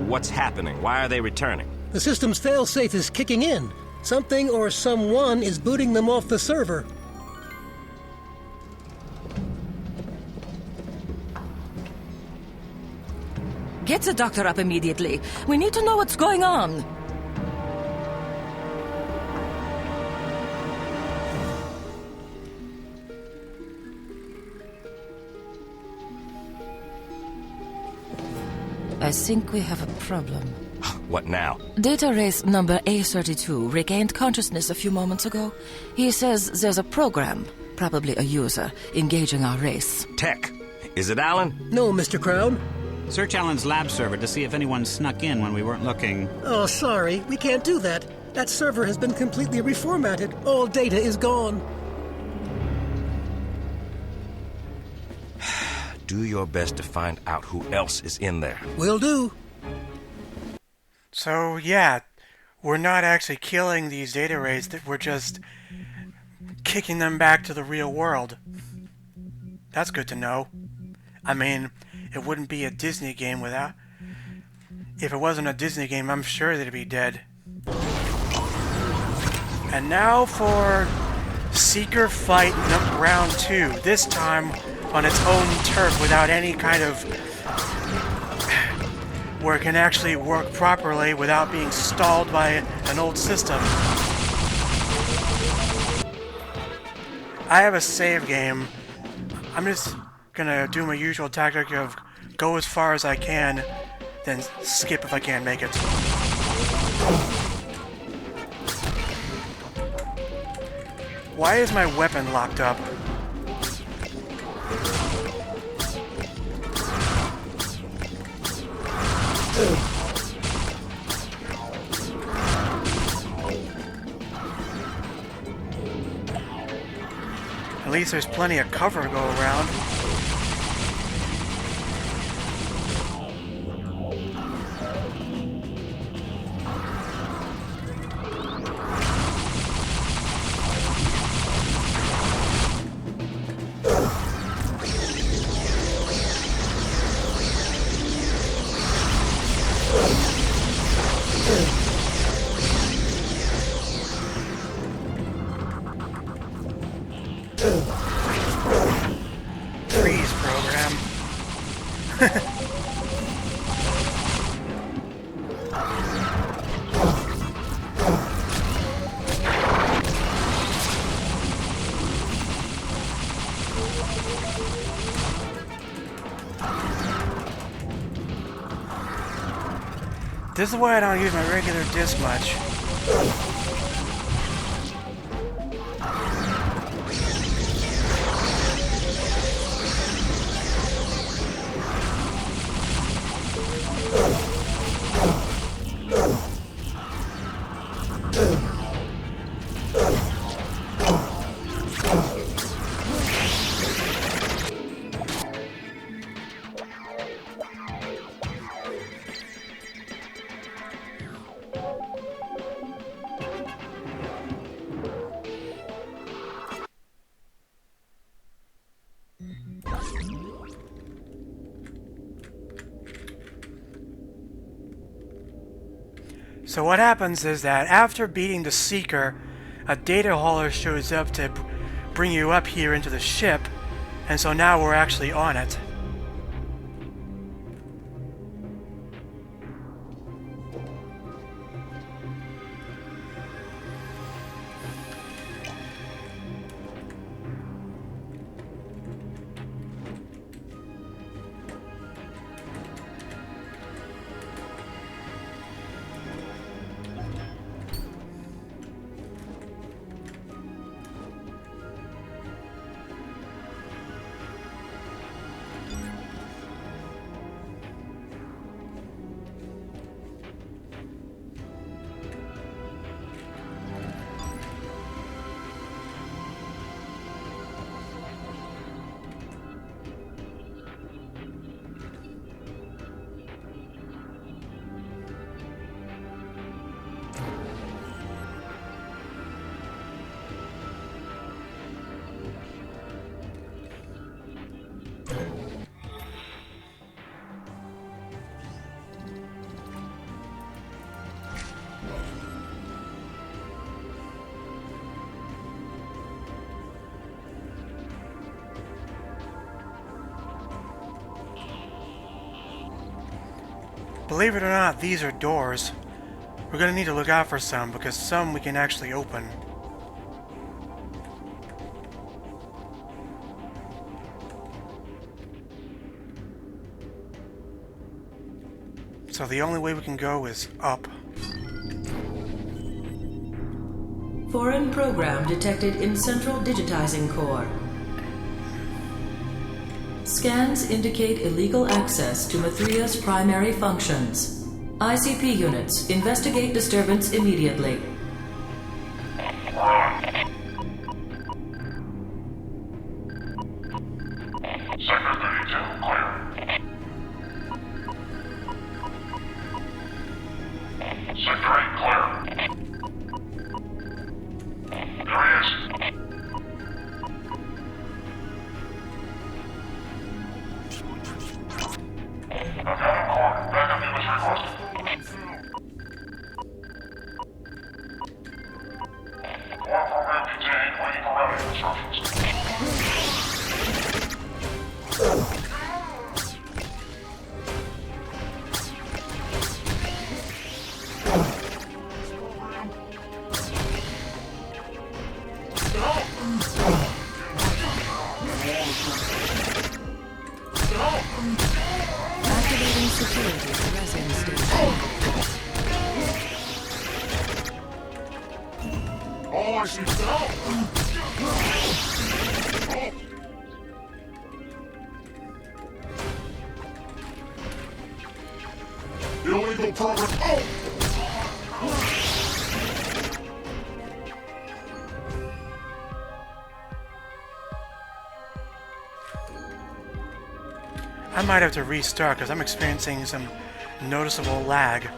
What's happening? Why are they returning? The system's failsafe is kicking in. Something or someone is booting them off the server. Get the doctor up immediately. We need to know what's going on. I think we have a problem. What now? Data race number A32 regained consciousness a few moments ago. He says there's a program, probably a user, engaging our race. Tech. Is it Alan? No, Mr. Crown. Search Alan's lab server to see if anyone snuck in when we weren't looking. Oh, sorry. We can't do that. That server has been completely reformatted. All data is gone. Do your best to find out who else is in there. Will do. So, yeah, we're not actually killing these data rays, that we're just kicking them back to the real world. That's good to know. I mean, it wouldn't be a Disney game without... If it wasn't a Disney game, I'm sure they'd be dead. And now for Seeker Fight Round 2. This time on its own turf without any kind of... where it can actually work properly without being stalled by an old system. I have a save game. I'm just gonna do my usual tactic of go as far as I can, then skip if I can't make it. Why is my weapon locked up? At least there's plenty of cover to go around. Freeze program. This is why I don't use my regular disc much. So what happens is that after beating the Seeker, a data hauler shows up to bring you up here into the ship, and so now we're actually on it. Believe it or not, these are doors. We're gonna need to look out for some, because some we can actually open. So the only way we can go is up. Foreign program detected in central digitizing core. Scans indicate illegal access to Mathria's primary functions. ICP units, investigate disturbance immediately. Sector 32, clear. Sector 8, clear. There he is. I've got him cornered. Backup units requested. Core program contained, waiting for routing instructions. Activating security for resident station. All I see now. Illegal program. I might have to restart because I'm experiencing some noticeable lag.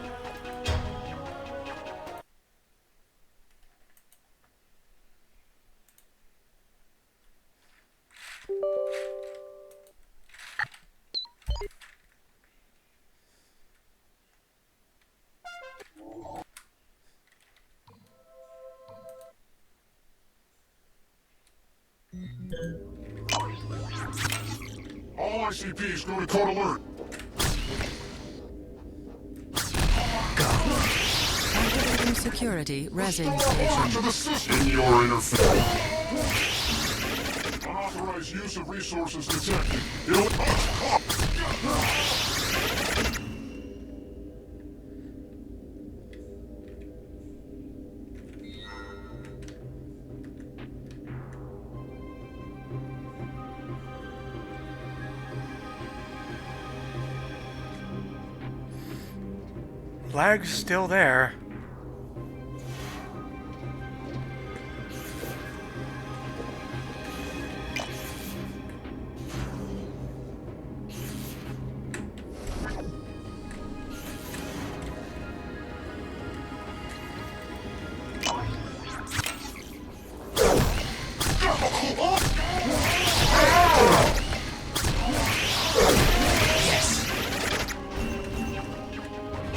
All ICPs go to code alert. Activating security resin station. To the system. In your interface. Unauthorized use of resources detected. Lag's still there.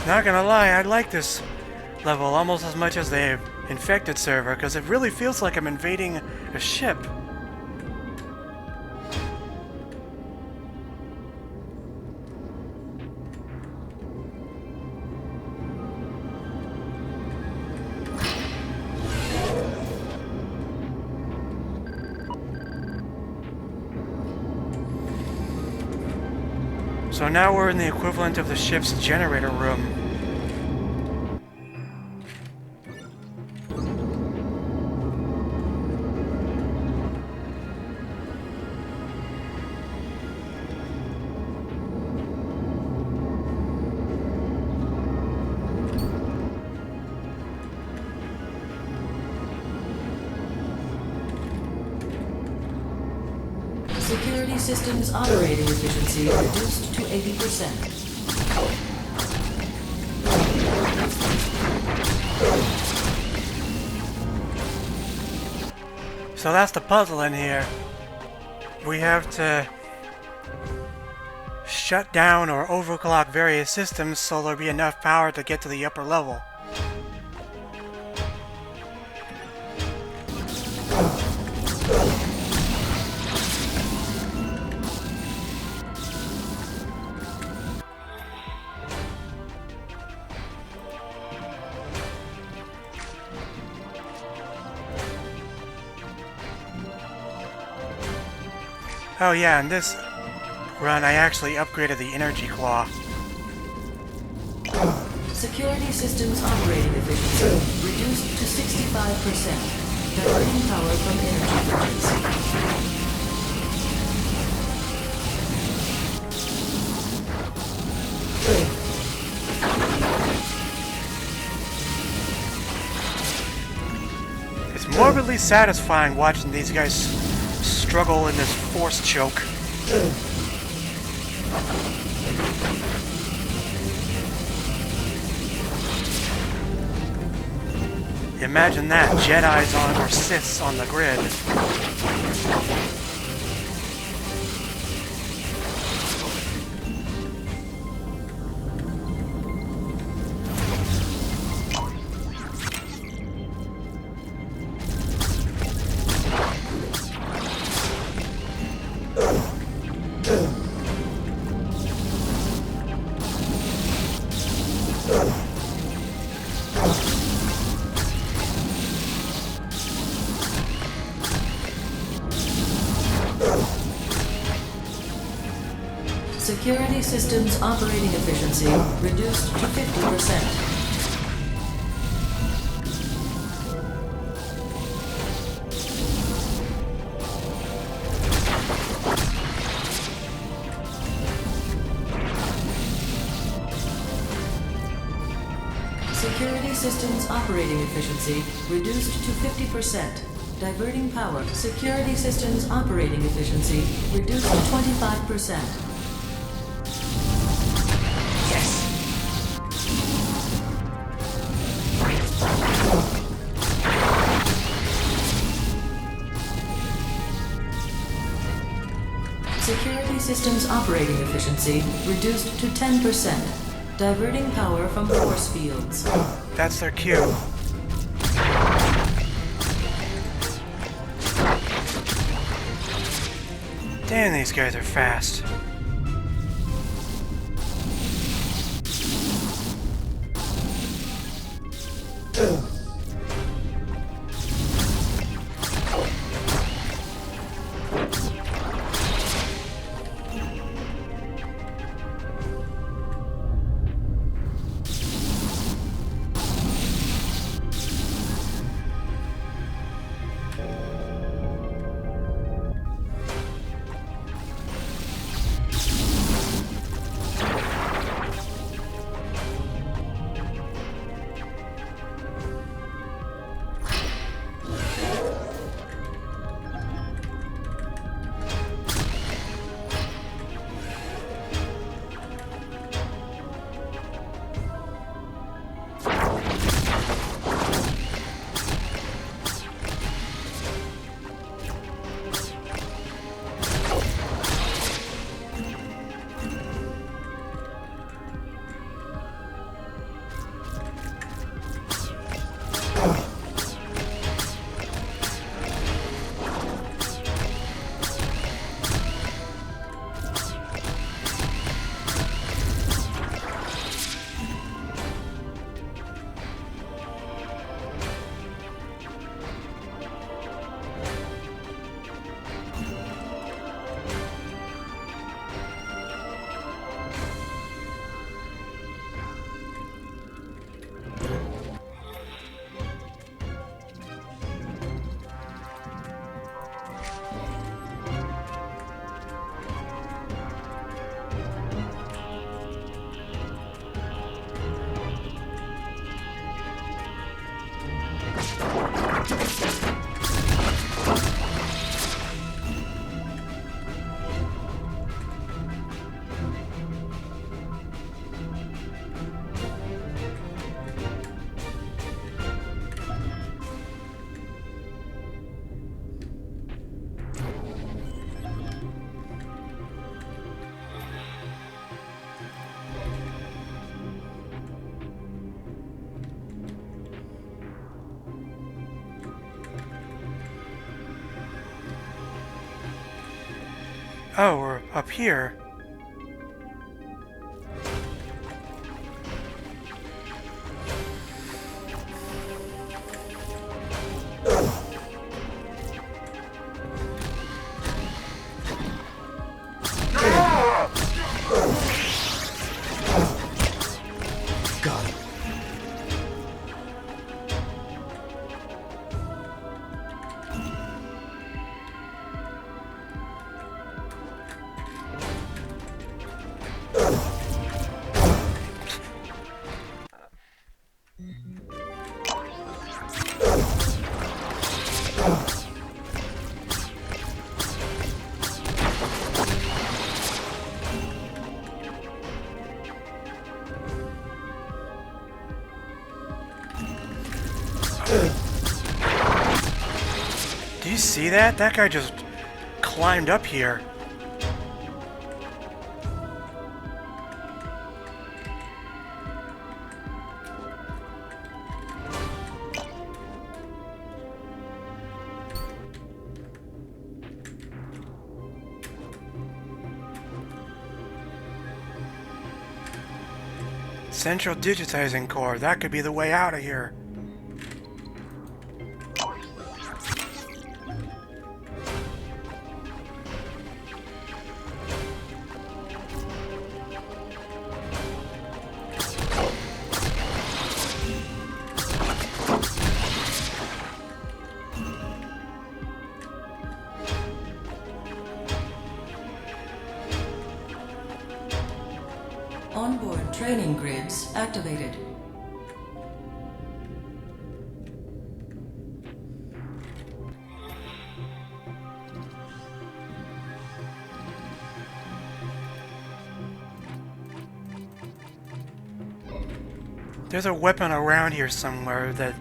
Not gonna lie, I like this level almost as much as the infected server, because it really feels like I'm invading a ship. So now we're in the equivalent of the ship's generator room. Security systems operating efficiency reduced to 80%. So that's the puzzle in here. We have to shut down or overclock various systems so there'll be enough power to get to the upper level. Oh yeah, in this run I actually upgraded the energy claw. Security systems operating efficiency reduced to 65%. Diverting power from energy frequency. It's morbidly satisfying watching these guys struggle in this force choke. Imagine that, Jedis on or Siths on the grid. Security systems operating efficiency reduced to 50%. Security systems operating efficiency reduced to 50%. Diverting power. Security systems operating efficiency reduced to 25%. Security systems operating efficiency reduced to 10%. Diverting power from force fields. That's their cue. Damn, these guys are fast. Oh, we're up here. you see that? That guy just climbed up here. Central digitizing core. That could be the way out of here. Onboard training grids activated. There's a weapon around here somewhere that...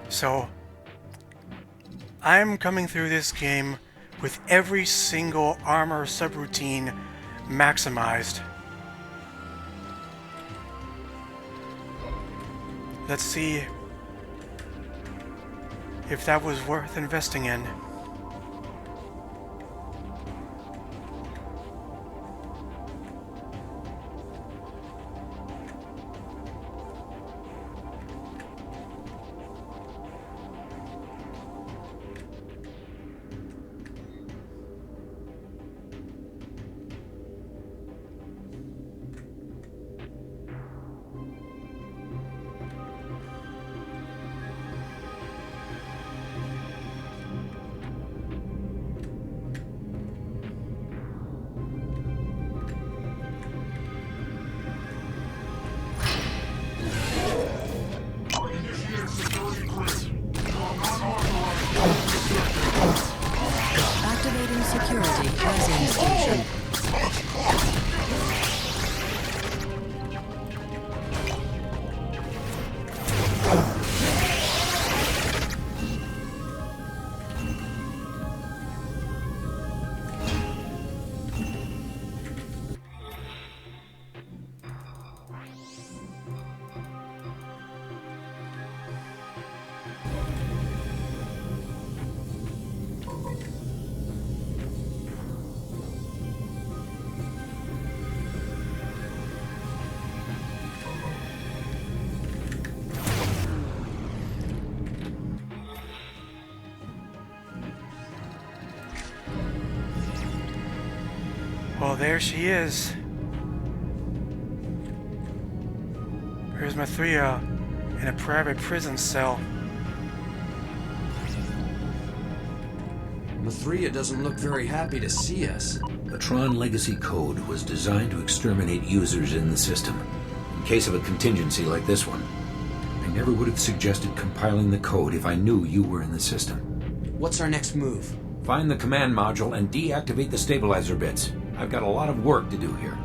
So, I'm coming through this game with every single armor subroutine maximized. Let's see if that was worth investing in. Activating security resin station. Well, there she is. Here's Mathria in a private prison cell. Mathria doesn't look very happy to see us. The Tron legacy code was designed to exterminate users in the system, in case of a contingency like this one. I never would have suggested compiling the code if I knew you were in the system. What's our next move? Find the command module and deactivate the stabilizer bits. I've got a lot of work to do here.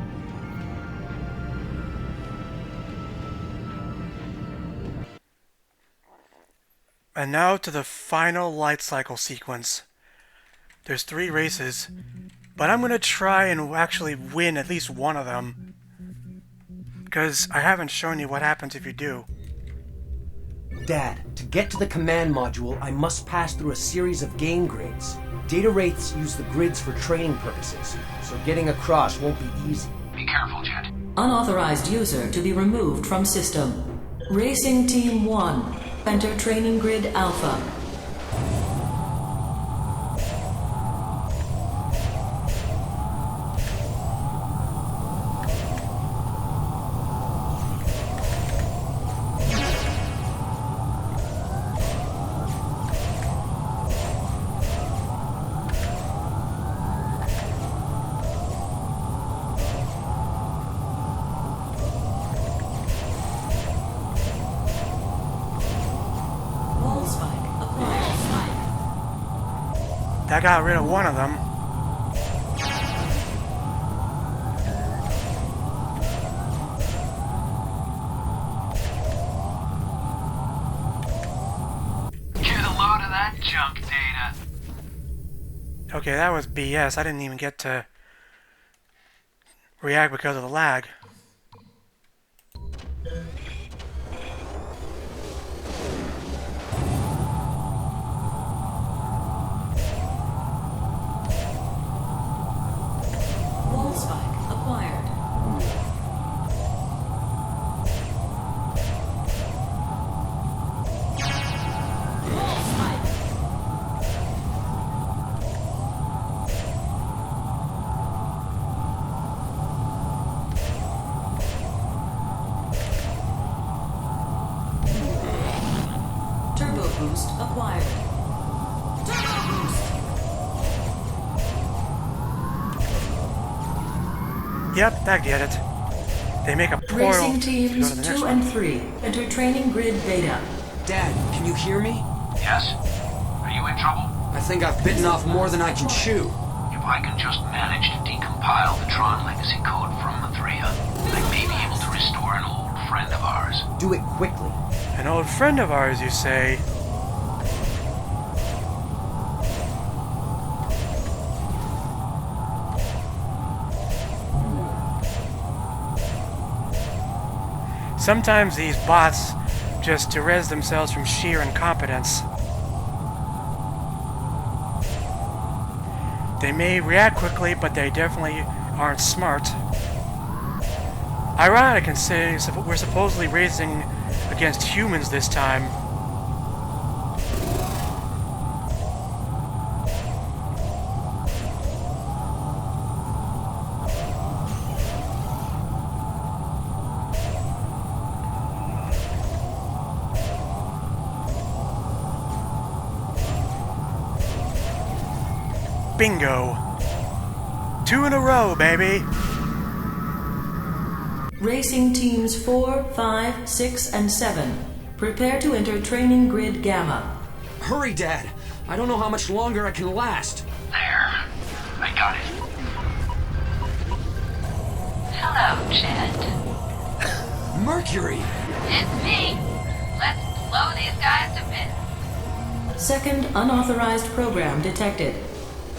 And now to the final light cycle sequence. There's 3 races, but I'm gonna try and actually win at least one of them, because I haven't shown you what happens if you do. Dad, to get to the command module, I must pass through a series of gain grids. Data wraiths use the grids for training purposes, so getting across won't be easy. Be careful, Jet. Unauthorized user to be removed from system. Racing Team 1, enter Training Grid Alpha. That got rid of one of them. Get a load of that junk data. Okay, that was BS. I didn't even get to react because of the lag. Boost acquired. Turbo boost. Yep, I get it. They make a portal Racing to teams go to the next 2 one. and 3, enter Training Grid Beta. Dad, can you hear me? Yes? Are you in trouble? I think I've bitten off more than I can chew. If I can just manage to decompile the Tron legacy code from Mathria, I may be able to restore an old friend of ours. Do it quickly. An old friend of ours, you say? Sometimes these bots just Therese themselves from sheer incompetence. They may react quickly, but they definitely aren't smart. Ironic considering we're supposedly racing against humans this time. Bingo. 2 in a row, baby. Racing teams 4, 5, 6, and 7. Prepare to enter Training Grid Gamma. Hurry, Dad. I don't know how much longer I can last. There. I got it. Hello, Chet. Mercury! It's me. Let's blow these guys to bits. Second unauthorized program detected.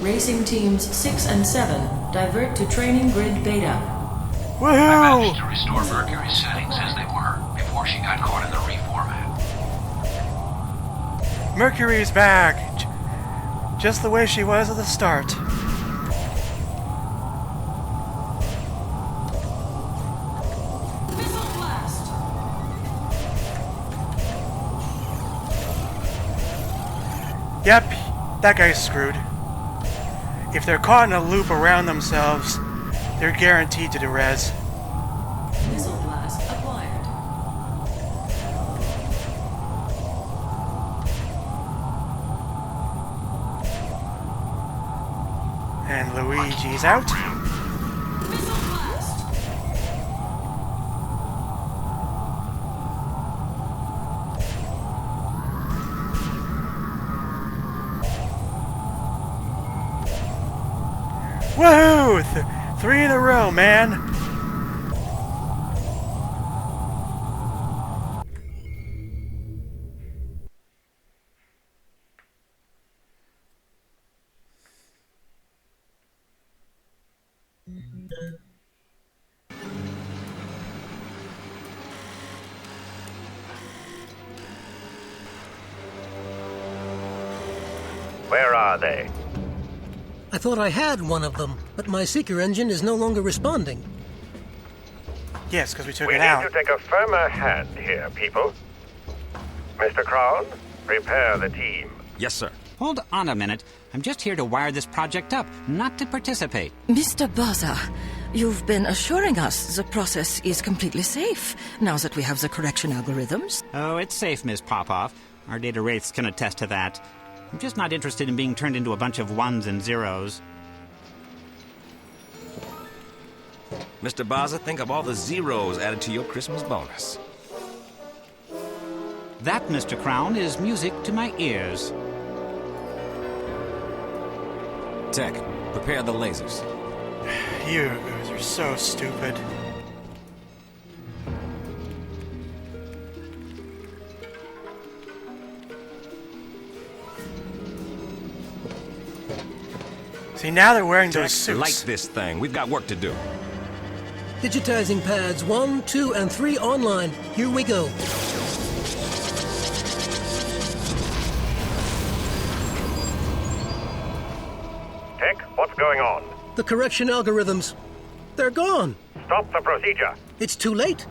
Racing teams 6 and 7 divert to Training Grid Beta. Woohoo! I managed to restore Mercury's settings as they were before she got caught in the reformat. Mercury's back. Just the way she was at the start. Missile blast. Yep, that guy's screwed. If they're caught in a loop around themselves, they're guaranteed to Therese. Missile blast acquired. And Luigi's out. Missile blast. Woohoo! 3 in a row, man. Where are they? I thought I had one of them, but my seeker engine is no longer responding. Yes, because we took We it need out. to take a firmer hand here, people. Mr. Crown, prepare the team. Yes, sir. Hold on a minute. I'm just here to wire this project up, not to participate. Mr. Baza, you've been assuring us the process is completely safe, now that we have the correction algorithms. Oh, it's safe, Miss Popoff. Our data wraiths can attest to that. I'm just not interested in being turned into a bunch of ones and zeros. Mr. Baza, think of all the zeros added to your Christmas bonus. That, Mr. Crown, is music to my ears. Tech, prepare the lasers. You guys are so stupid. See, now they're wearing those suits. Light this thing. We've got work to do. Digitizing pads 1, 2, and 3 online. Here we go. Tech, what's going on? The correction algorithms. They're gone. Stop the procedure. It's too late.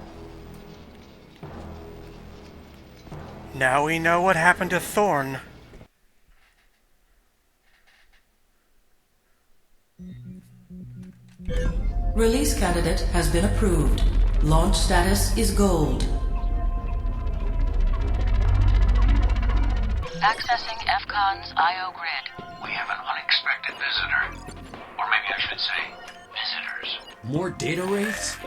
Now we know what happened to Thorn. Release candidate has been approved. Launch status is gold. Accessing FCon's I.O. grid. We have an unexpected visitor. Or maybe I should say, visitors. More data wraiths?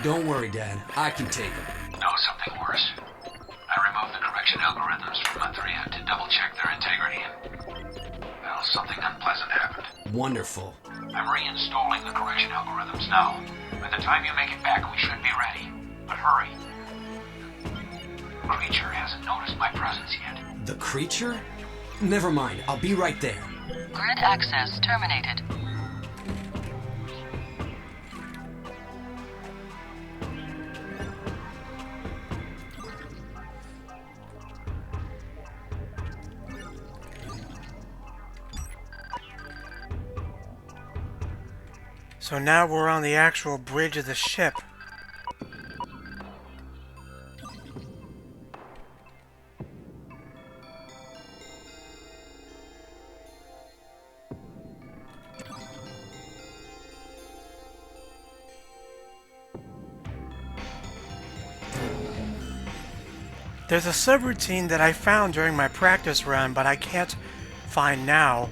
Don't worry, Dad. I can take them. No, something worse. I removed the correction algorithms from the thread to double-check their integrity and... well, something unpleasant happened. Wonderful. I'm reinstalling the correction algorithms now. By the time you make it back, we should be ready. But hurry. The creature hasn't noticed my presence yet. The creature? Never mind. I'll be right there. Grid access terminated. So now we're on the actual bridge of the ship. There's a subroutine that I found during my practice run, but I can't find now.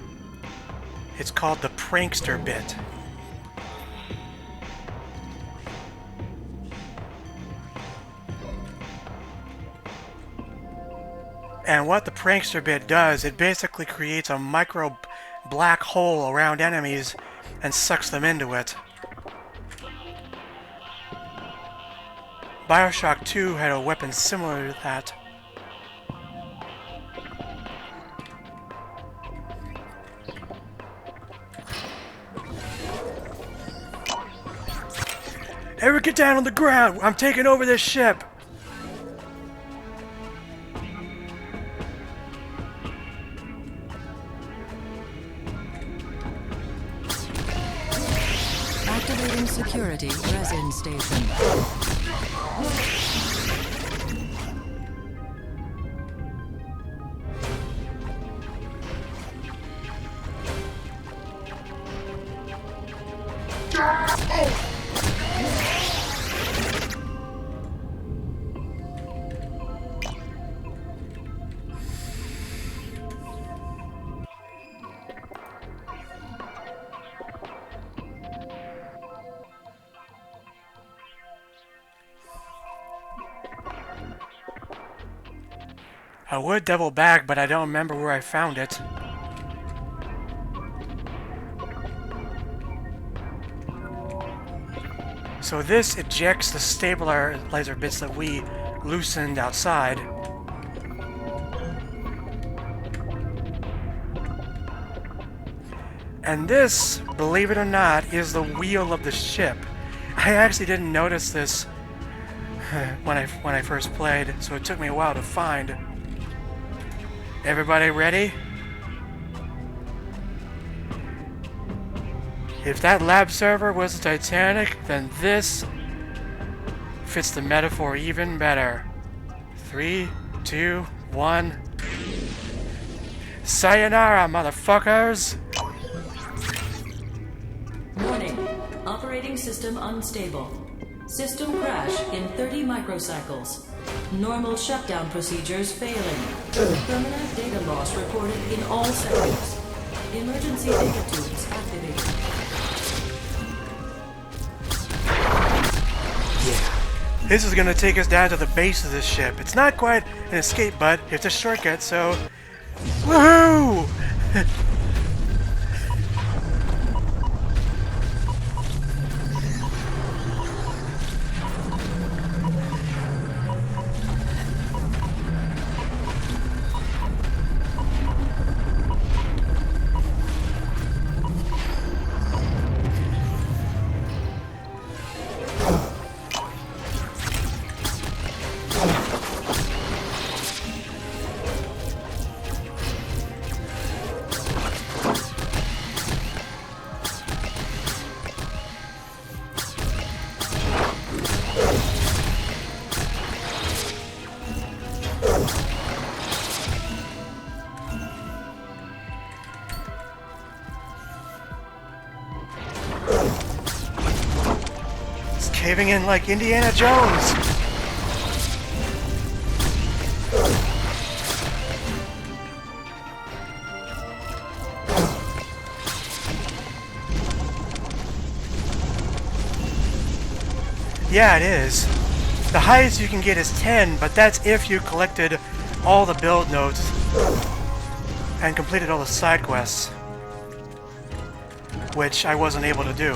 It's called the prankster bit. And what the prankster bit does, it basically creates a micro black hole around enemies and sucks them into it. BioShock 2 had a weapon similar to that. Eric, get down on the ground! I'm taking over this ship! Activating security resin station. I would double back, but I don't remember where I found it. So this ejects the stabilizer bits that we loosened outside. And this, believe it or not, is the wheel of the ship. I actually didn't notice this when I first played, so it took me a while to find. Everybody ready? If that lab server was the Titanic, then this fits the metaphor even better. 3, 2, 1. Sayonara, motherfuckers! Warning. Operating system unstable. System crash in 30 microcycles. Normal shutdown procedures failing. Permanent data loss reported in all sectors. Emergency data tubes activated. This is gonna take us down to the base of this ship. It's not quite an escape, but it's a shortcut, so... Woohoo! Caving in like Indiana Jones. Yeah, it is. The highest you can get is 10, but that's if you collected all the build nodes and completed all the side quests, which I wasn't able to do.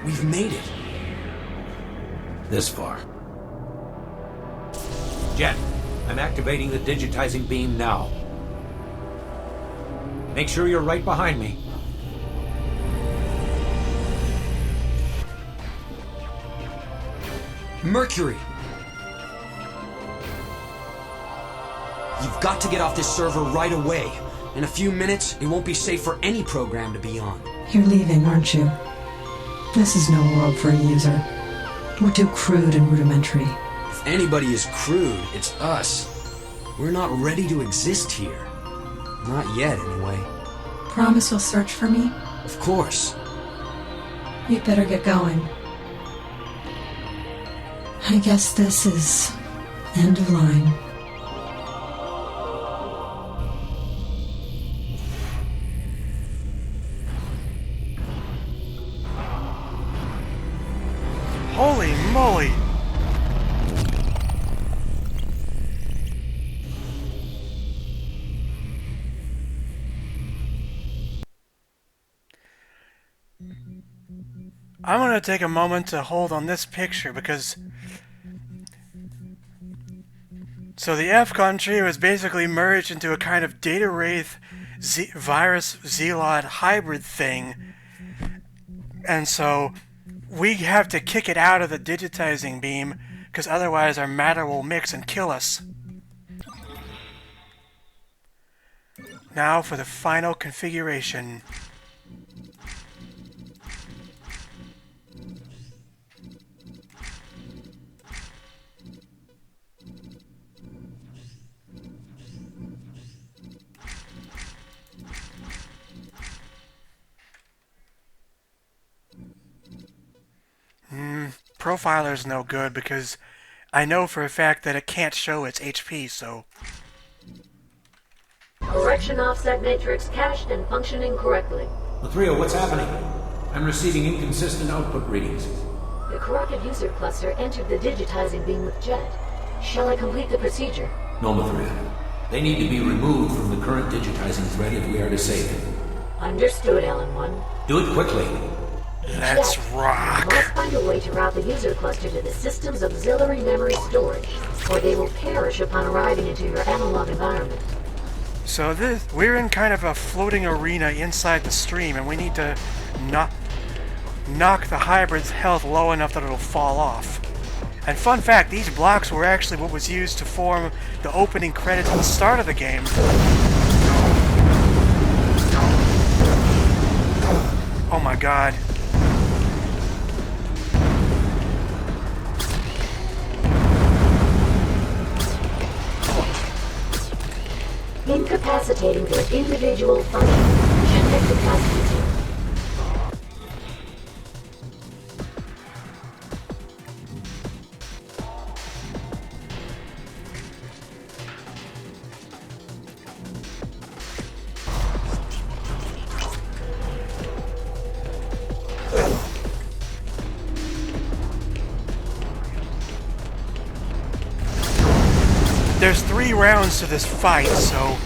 We've made it. This far. Jet, I'm activating the digitizing beam now. Make sure you're right behind me. Mercury! You've got to get off this server right away. In a few minutes, it won't be safe for any program to be on. You're leaving, aren't you? This is no world for a user. We're too crude and rudimentary. If anybody is crude, it's us. We're not ready to exist here. Not yet, anyway. Promise you'll search for me? Of course. You'd better get going. I guess this is end of line. Holy moly! I'm gonna take a moment to hold on this picture because... So the FCon tree was basically merged into a kind of data wraith virus zealot hybrid thing. And so we have to kick it out of the digitizing beam because otherwise our matter will mix and kill us. Now for the final configuration. Profiler's no good because I know for a fact that it can't show its HP, so... Correction offset matrix cached and functioning correctly. Lathrio, what's happening? I'm receiving inconsistent output readings. The corrupted user cluster entered the digitizing beam with Jet. Shall I complete the procedure? Noma 3. They need to be removed from the current digitizing thread if we are to save them. Understood, Ellen-1. Do it quickly. Let's rock. We must find a way to route the user cluster to the system's auxiliary memory storage, or they will perish upon arriving into your analog environment. So we're in kind of a floating arena inside the stream, and we need to knock the hybrid's health low enough that it'll fall off. And fun fact, these blocks were actually what was used to form the opening credits at the start of the game. Oh my god. Incapacitating their individual function. Genetic capacity. There's 3 rounds to this fight, so...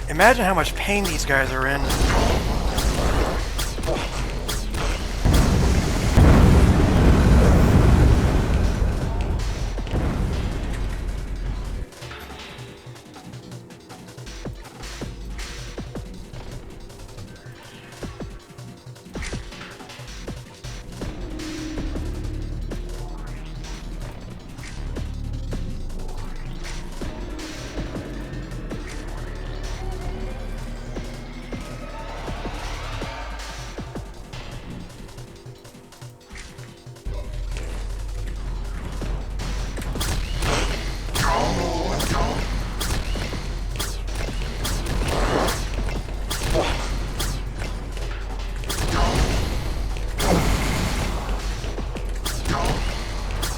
Imagine how much pain these guys are in.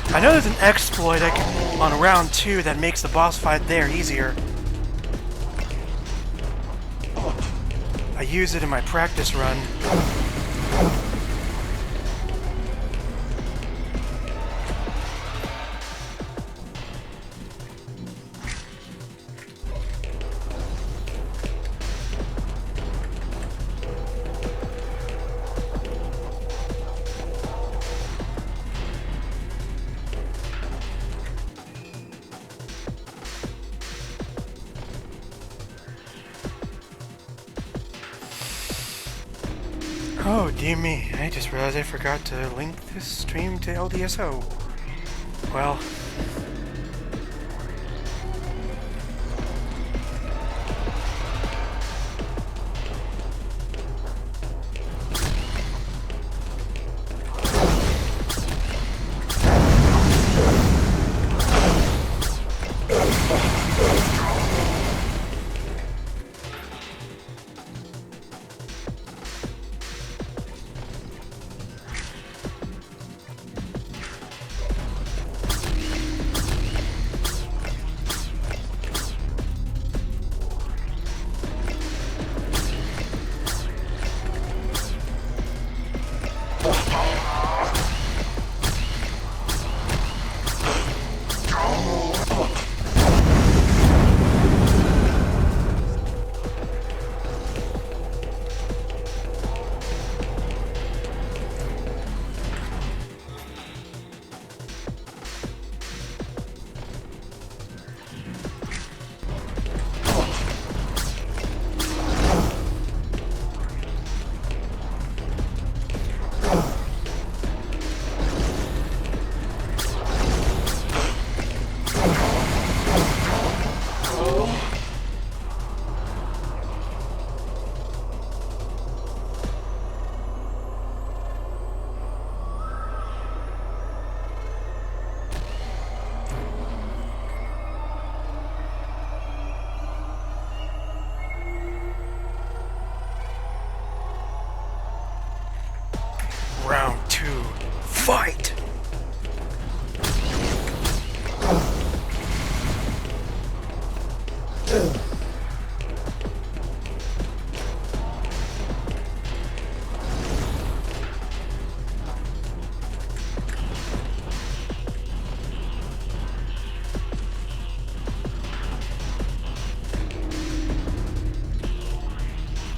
I know there's an exploit on round 2 that makes the boss fight there easier. I use it in my practice run. Oh, dear me. I just realized I forgot to link this stream to LDSO. Well...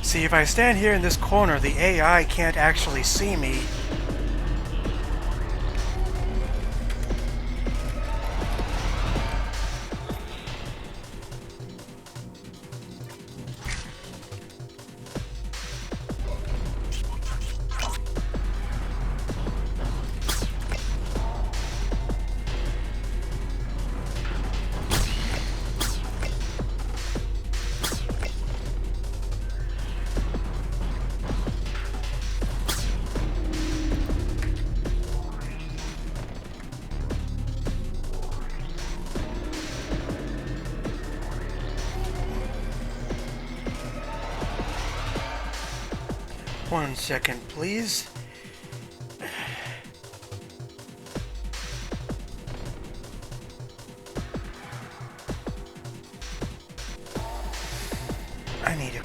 See, if I stand here in this corner, the AI can't actually see me. One second, please. I need a...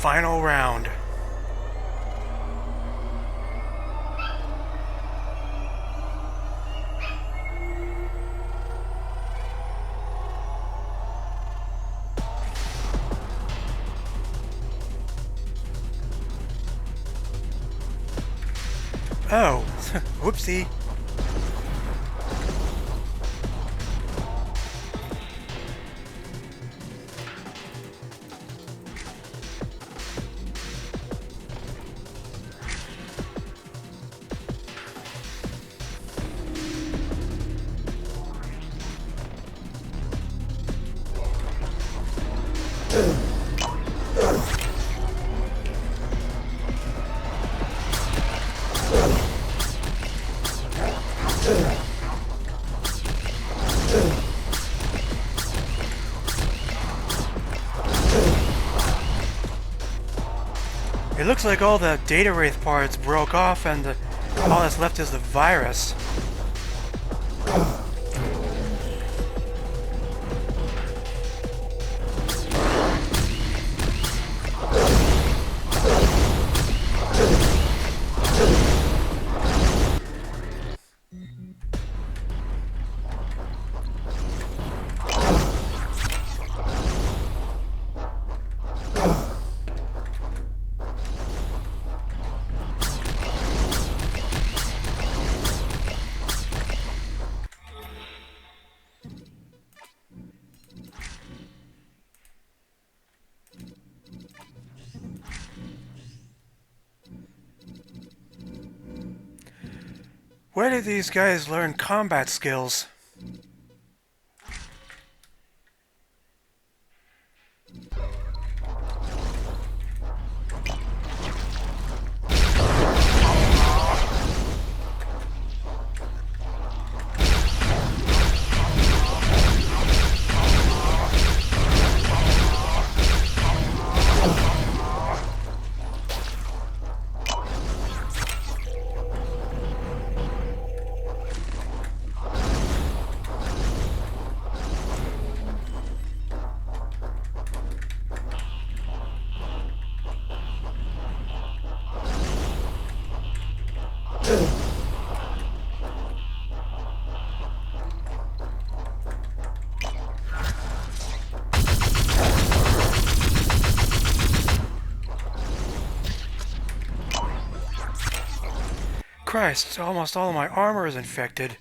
Final round. Oh, whoopsie. It looks like all the data wraith parts broke off and the All that's left is the virus. Where did these guys learn combat skills? Christ, almost all of my armor is infected.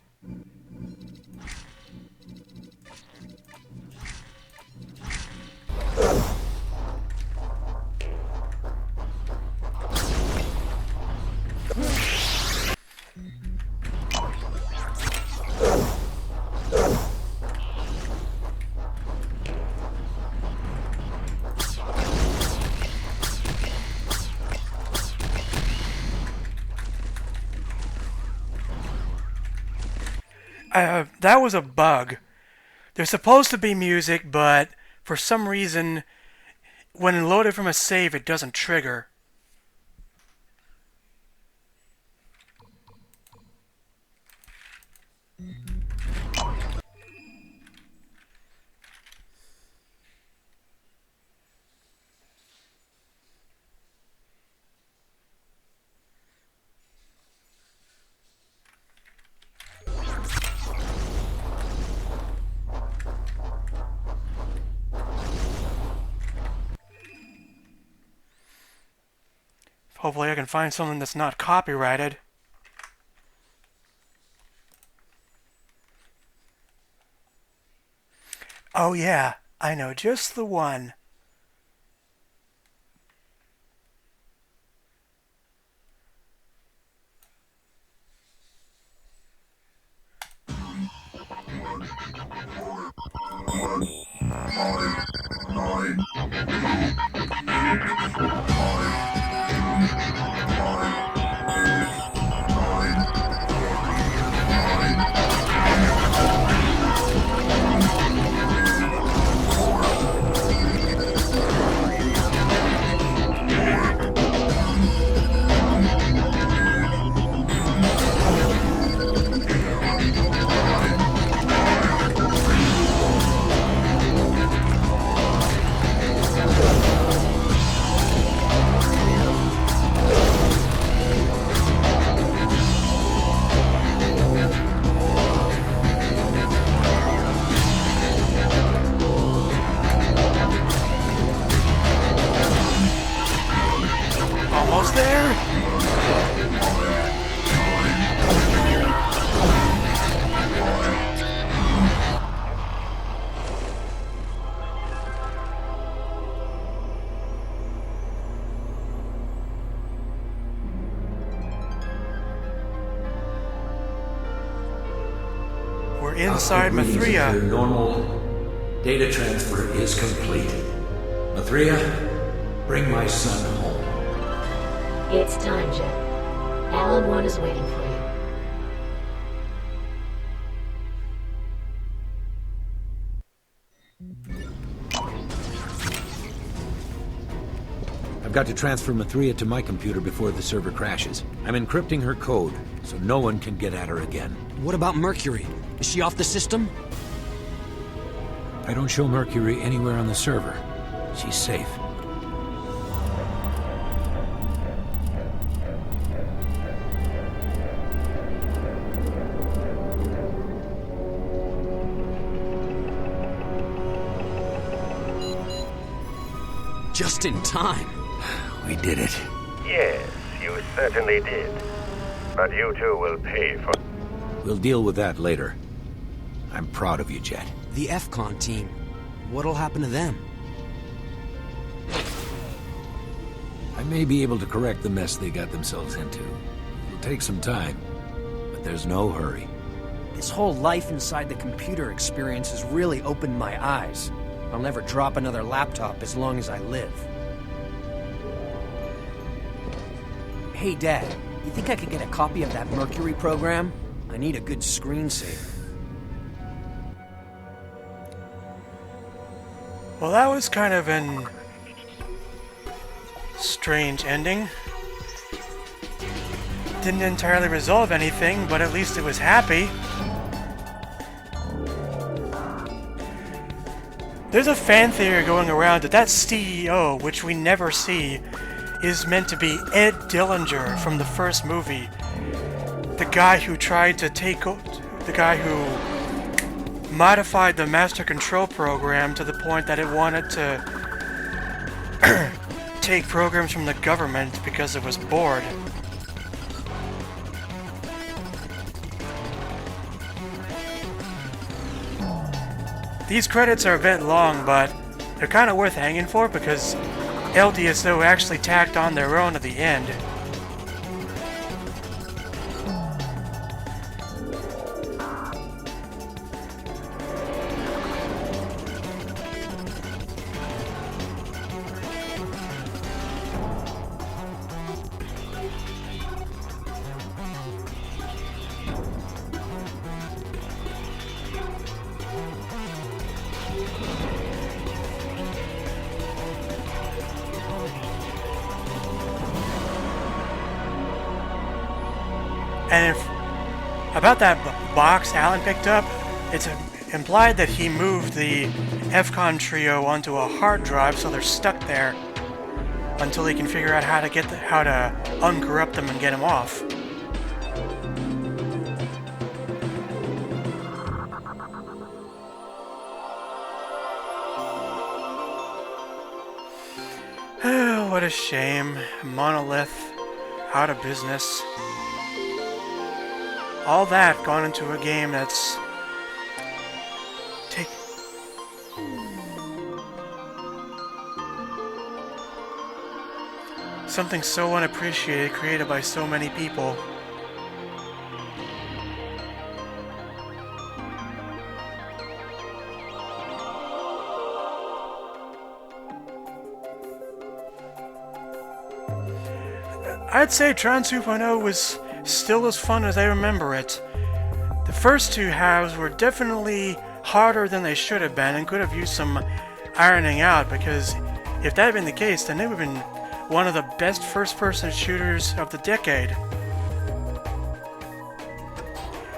That was a bug. There's supposed to be music, but for some reason, when loaded from a save, it doesn't trigger. Hopefully I can find something that's not copyrighted. Oh yeah, I know just the one. Almost there? We're inside Mithria. Your normal data transfer is complete. Mithria, bring my son home. It's time, Jeff. Alan 1 is waiting for you. I've got to transfer Mathria to my computer before the server crashes. I'm encrypting her code, so no one can get at her again. What about Mercury? Is she off the system? I don't show Mercury anywhere on the server. She's safe. Just in time. We did it. Yes, you certainly did. But you two will pay for... We'll deal with that later. I'm proud of you, Jet. The FCon team. What'll happen to them? I may be able to correct the mess they got themselves into. It'll take some time, but there's no hurry. This whole life inside the computer experience has really opened my eyes. I'll never drop another laptop as long as I live. Hey, Dad, you think I could get a copy of that Mercury program? I need a good screensaver. Well, that was kind of an strange ending. Didn't entirely resolve anything, but at least it was happy. There's a fan theory going around that CEO, which we never see, is meant to be Ed Dillinger from the first movie. The guy who tried to the guy who modified the master control program to the point that it wanted to take programs from the government because it was bored. These credits are a bit long, but they're kind of worth hanging for because LDSO actually tacked on their own at the end. And about that box Alan picked up, it's implied that he moved the FCon trio onto a hard drive, so they're stuck there until he can figure out how to uncorrupt them and get them off. What a shame. Monolith, out of business. All that gone into a game that's something so unappreciated, created by so many people. I'd say Tron 2.0 was still as fun as I remember it. The first two halves were definitely harder than they should have been and could have used some ironing out, because if that had been the case, then it would have been one of the best first-person shooters of the decade.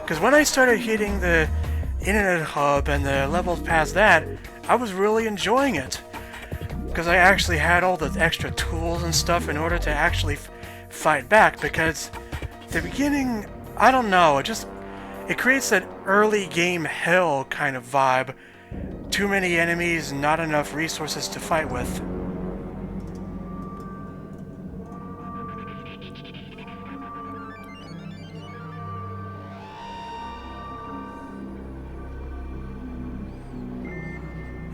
Because when I started hitting the Internet Hub and the levels past that, I was really enjoying it. Because I actually had all the extra tools and stuff in order to actually fight back, because the beginning, I don't know, it creates that early game hell kind of vibe. Too many enemies, not enough resources to fight with.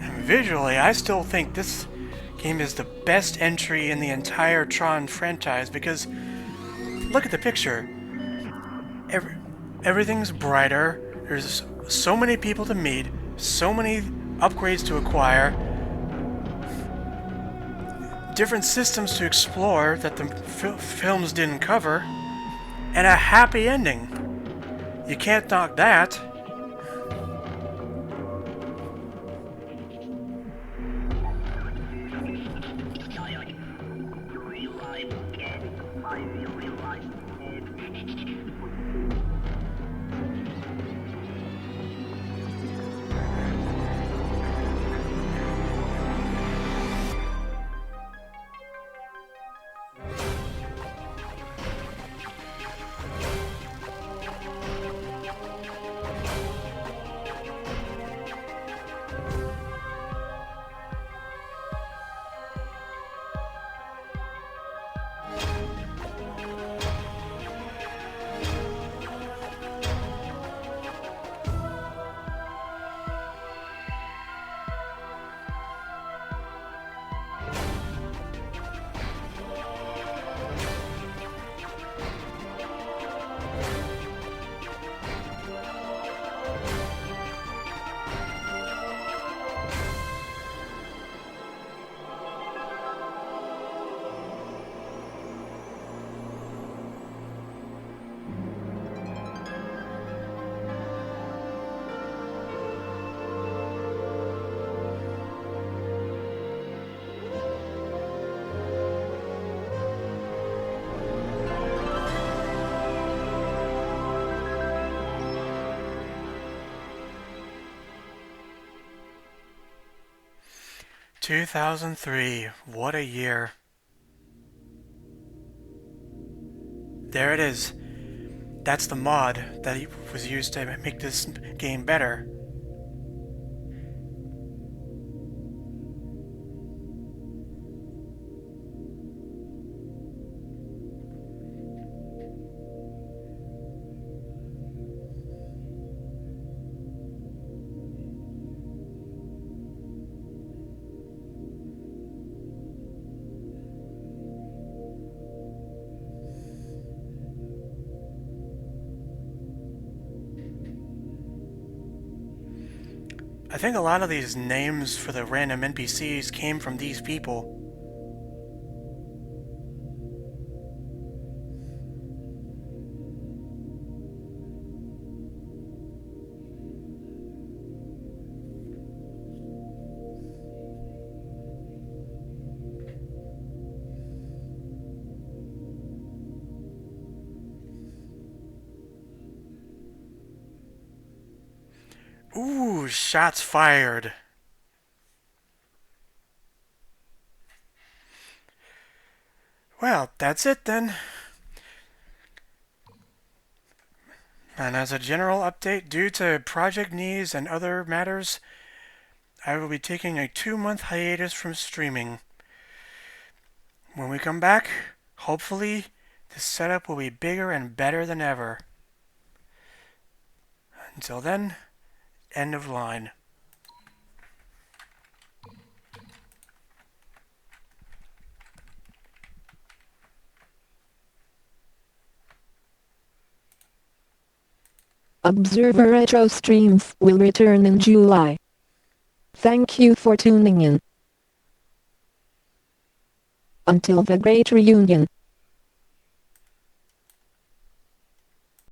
And visually, I still think this game is the best entry in the entire Tron franchise, because look at the picture. Everything's brighter, there's so many people to meet, so many upgrades to acquire, different systems to explore that the films didn't cover, and a happy ending. You can't knock that. 2003. What a year. There it is. That's the mod that was used to make this game better. I think a lot of these names for the random NPCs came from these people. Ooh, shots fired. Well, that's it then. And as a general update, due to project needs and other matters, I will be taking a 2-month hiatus from streaming. When we come back, hopefully, the setup will be bigger and better than ever. Until then, end of line. Observer Retro streams will return in July. Thank you for tuning in. Until the great reunion.